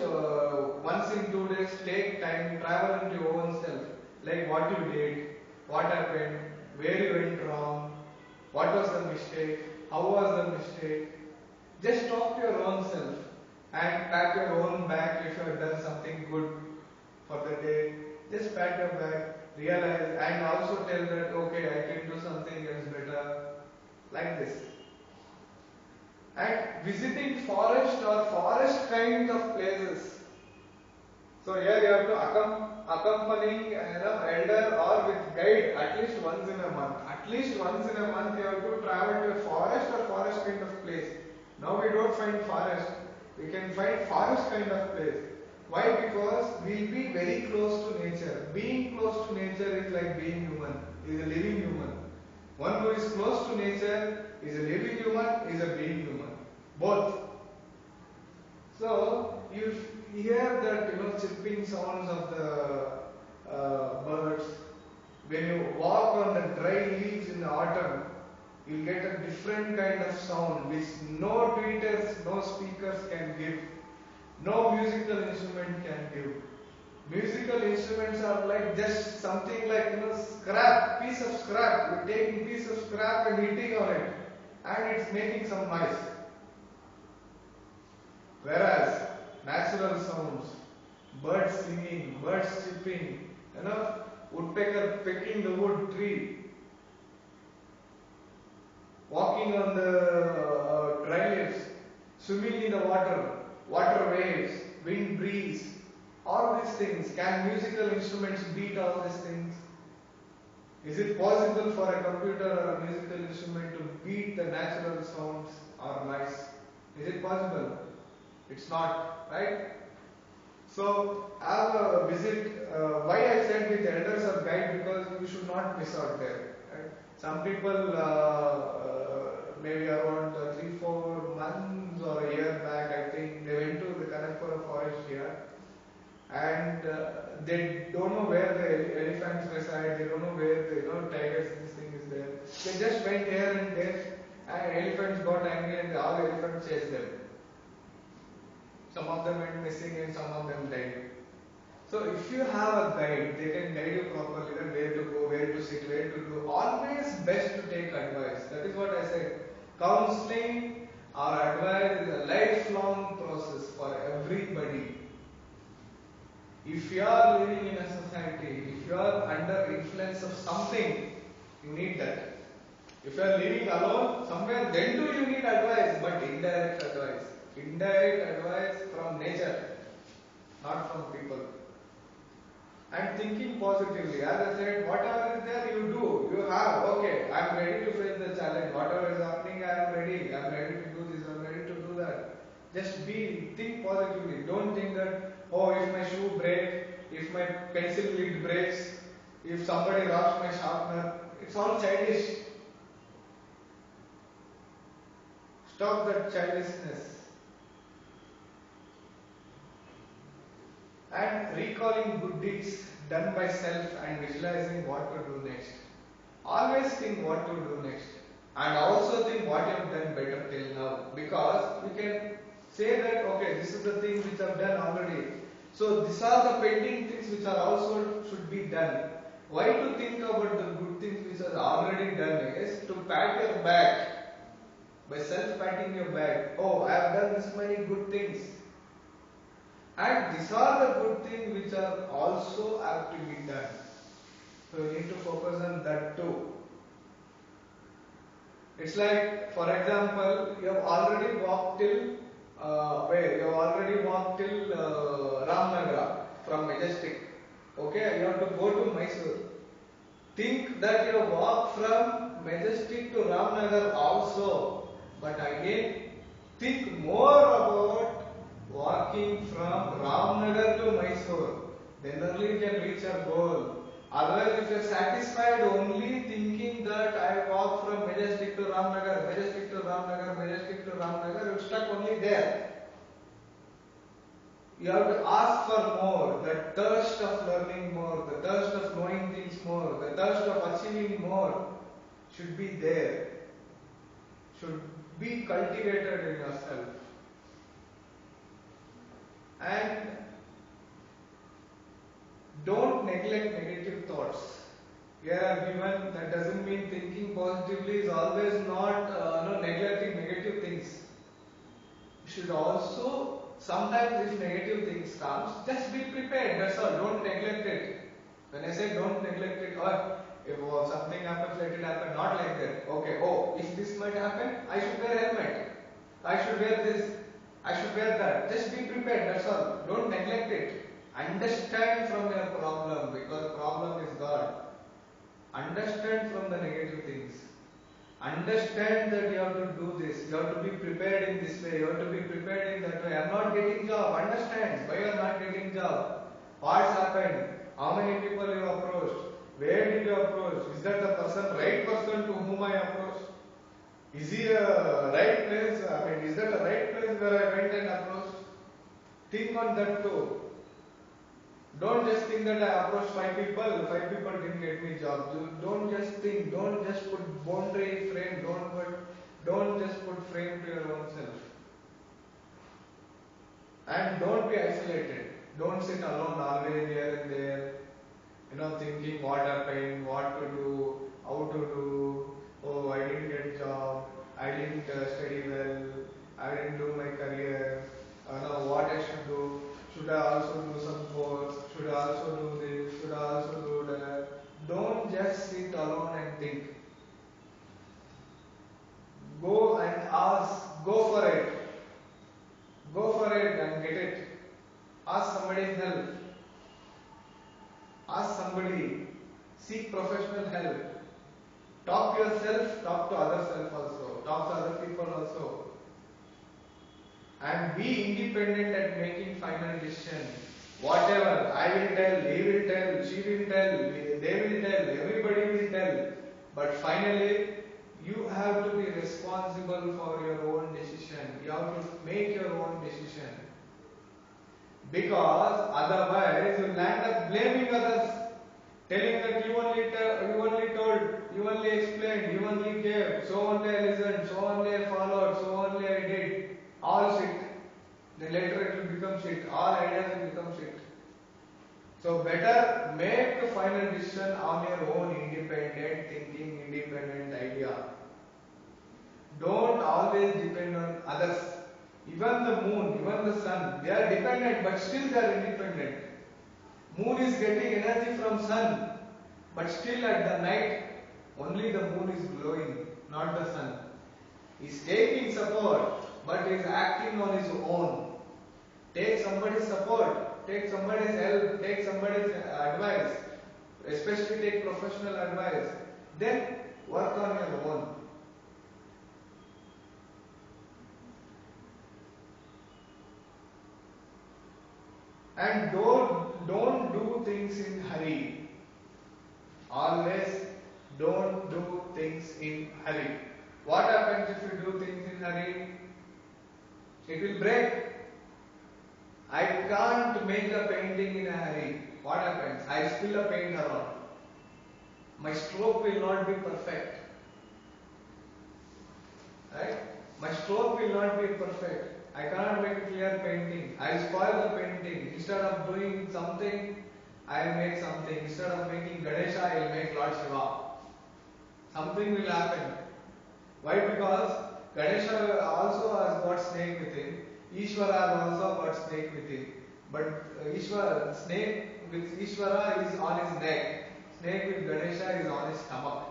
once in 2 days take time, travel into your own self. Like what you did, what happened, where you went wrong, what was the mistake, how was the mistake. Just talk to your own self and pat your own back if you have done something good for the day. Just pat your back, realize, and also tell that okay, I can do something else better. Like this. And visiting forest or forest kind of places. So here you have to accompany elder or with guide at least once in a month. At least once in a month you have to travel to a forest or forest kind of place. Now we don't find forest. We can find forest kind of place. Why? Because we'll be very close to nature. Being close to nature is like being human, is a living human. One who is close to nature is a living human, is a being human. Both. So you hear that chirping sounds of the birds. When you walk on the dry leaves in the autumn, you get a different kind of sound which no tweeters, no speakers can give. No musical instrument can give. Musical instruments are like just something like scrap, piece of scrap. You're taking piece of scrap and hitting on it, and it's making some noise. Whereas natural sounds, birds singing, birds chirping, woodpecker pecking the wood tree, walking on the dry leaves, swimming in the water, water waves, wind breeze. All these things, can musical instruments beat all these things? Is it possible for a computer or a musical instrument to beat the natural sounds or noise? Is it possible? It's not, right? So, have a visit. Why I said with elders or guide? Because you should not miss out there. Right? Some people, maybe around 3-4 months or a year back, I think they went to the Kanakpura forest here. And they don't know where the elephants reside, they don't know where the tigers, this thing is there. They just went here and there, and elephants got angry and all the elephants chased them. Some of them went missing and some of them died. So if you have a guide, they can guide you properly, where to go, where to sit, where to do. Always best to take advice. That is what I said. Counseling or advice is a lifelong process for everybody. If you are living in a society, if you are under influence of something, you need that. If you are living alone somewhere, then too you need advice, but indirect advice. Indirect advice from nature. not from people. And thinking positively, as I said, whatever is there you do, you have, okay, I am ready to face the challenge, whatever is happening, I am ready to do this, I am ready to do that. Just think positively, don't think that, oh, if my shoe breaks, if my pencil lead breaks, if somebody robs my sharpener, it's all childish. Stop that childishness. And recalling good deeds done by self and visualizing what to do next. Always think what to do next. And also think what you have done better till now. Because we can say that, okay, this is the thing which I have done already. So these are the pending things which are also should be done. Why to think about the good things which are already done is to pat your back. By self-patting your back. Oh, I have done this many good things. And these are the good things which are also have to be done. So you need to focus on that too. It's like, for example, you have already walked till where? You have already walked till Ramnagara from Majestic. Okay, you have to go to Mysore. Think that you walk from Majestic to Ramnagar also, but again think more about walking from Ramnagar to Mysore. Then only you can reach your goal. Otherwise, if you are satisfied only thinking that I walk from Majestic to Ramnagar, Majestic to Ramnagar, Majestic to Ramnagar, you are stuck only there. You have to ask for more, the thirst of learning more, the thirst of knowing things more, the thirst of achieving more should be there, should be cultivated in yourself. And don't neglect negative thoughts. Here I have given, that doesn't mean thinking positively is always not neglecting negative things. You should also, sometimes if negative things comes, just be prepared, that's all, don't neglect it. When I say don't neglect it, or if something happens, let it happen, not like that. Okay, oh, if this might happen, I should wear a helmet, I should wear this, I should wear that. Just be prepared, that's all. Don't neglect it. Understand from your problem, because problem is God. Understand from the negative things. Understand that you have to do this, you have to be prepared in this way, you have to be prepared in that way. I am not getting job, understand why you are not getting job. What's happened? How many people you approached? Where did you approach? Is that the right person to whom I approached? Is he a right place? Is that the right place where I went and approached? Think on that too. Don't just think that I approached 5 people didn't get me job. Don't just think, don't just put boundary frame, don't just put frame to your own self. And don't be isolated. Don't sit alone always here and there, thinking what happened, what to do, how to do. Oh, I didn't get job, I didn't study well, I didn't do my career, what I should do. Should I also do some course? Should I also do this? Should I also do that? Don't just sit alone and think. Go and ask, go for it. Go for it and get it. Ask somebody's help. Ask somebody. Seek professional help. Talk to yourself, talk to other self also. Talk to other people also. And be independent at making final decision. Whatever, I will tell, he will tell, she will tell, they will tell, everybody will tell. But finally, you have to be responsible for your own decision. You have to make your own decision. Because otherwise, you will end up blaming others. Telling that you only told, you only explained, you only gave, so only I listened, so only I followed, so only I did. All shit. Then later it will become shit. All ideas will become shit. So better make the final decision on your own independent thinking, independent idea. Don't always depend on others. Even the moon, even the sun, they are dependent but still they are independent. Moon is getting energy from sun, but still at the night only the moon is glowing, not the sun. He is taking support, but he is acting on his own. Take somebody's support, take somebody's help, take somebody's advice, especially take professional advice. Then work on your own. And don't do things in hurry. Always don't do things in hurry. What happens if you do things in hurry? It will break. I can't make a painting in a hurry. What happens? I spill a paint around. My stroke will not be perfect. Right? My stroke will not be perfect. I cannot make a clear painting. I spoil the painting. Instead of doing something, I will make something. Instead of making Ganesha, I will make Lord Shiva. Something will happen. Why? Because Ganesha also has got snake with him. Ishvara has also got snake with him. But snake with Ishvara is on his neck. Snake with Ganesha is on his stomach.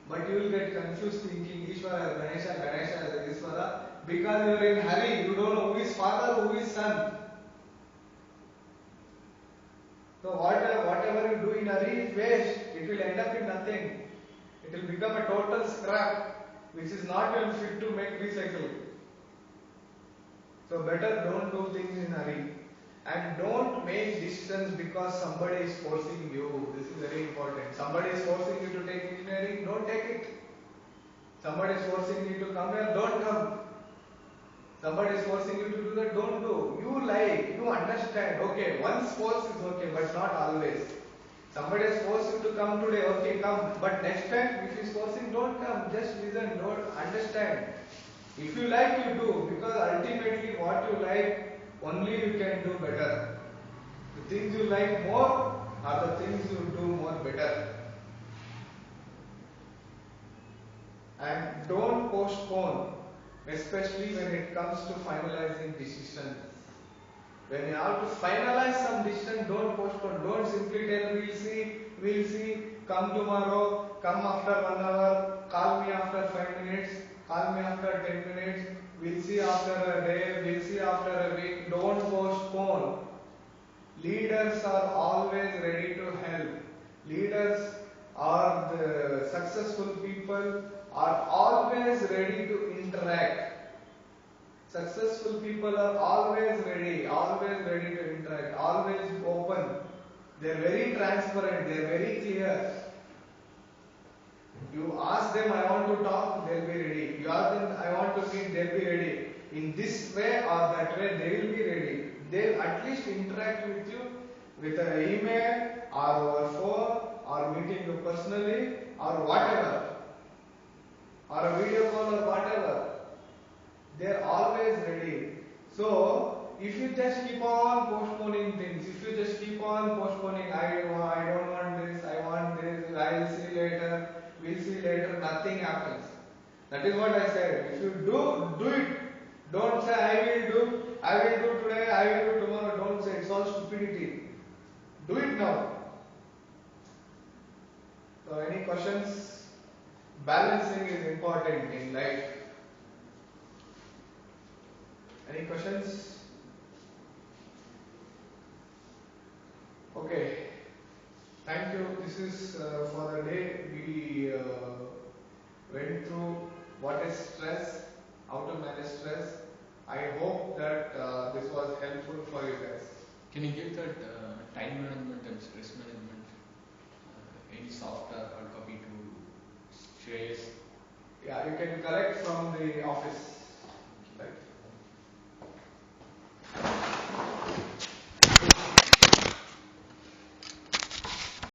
But you will get confused thinking Ishvara is Ganesha, Ganesha is Ishvara. Because you are in hurry, you don't know who is father, who is son. So whatever you do in hurry is waste. It will end up in nothing. It will become a total scrap, which is not even fit to make recycle. So better don't do things in hurry. And don't make decisions because somebody is forcing you. This is very important. Somebody is forcing you to take engineering, don't take it. Somebody is forcing you to come here, don't come. Somebody is forcing you to do that, don't do. You like, you understand. Okay, once force is okay, but not always. Somebody has forced you to come today, okay, come. But next time, if he is forcing, don't come. Just listen, don't understand. If you like, you do. Because ultimately, what you like, only you can do better. The things you like more are the things you do more better. And don't postpone, especially when it comes to finalizing decisions. When you have to finalize some decision, don't postpone. Don't simply tell, we'll see, come tomorrow, come after 1 hour, call me after 5 minutes, call me after 10 minutes, we'll see after a day, we'll see after a week. Don't postpone. Leaders are always ready to help. Leaders or the successful people are always ready to interact. Successful people are always ready to interact, always open. They are very transparent, they are very clear. You ask them, I want to talk, they'll be ready. You ask them, I want to meet, they'll be ready. In this way or that way, they will be ready. They'll at least interact with you with an email or over phone or meeting you personally or whatever. Or a video call or whatever. They are always ready. So, if you just keep on postponing things, if you just keep on postponing, I don't want this, I want this, I will see later, we'll see later, nothing happens. That is what I said. If you do it. Don't say I will do today, I will do tomorrow. Don't say, it's all stupidity. Do it now. So, any questions? Balancing is important in life. Any questions? Okay. Thank you. This is for the day. We went through what is stress, how to manage stress. I hope that this was helpful for you guys. Can you give that time management and stress management any software or copy to Shreyas? Yeah, you can collect from the office.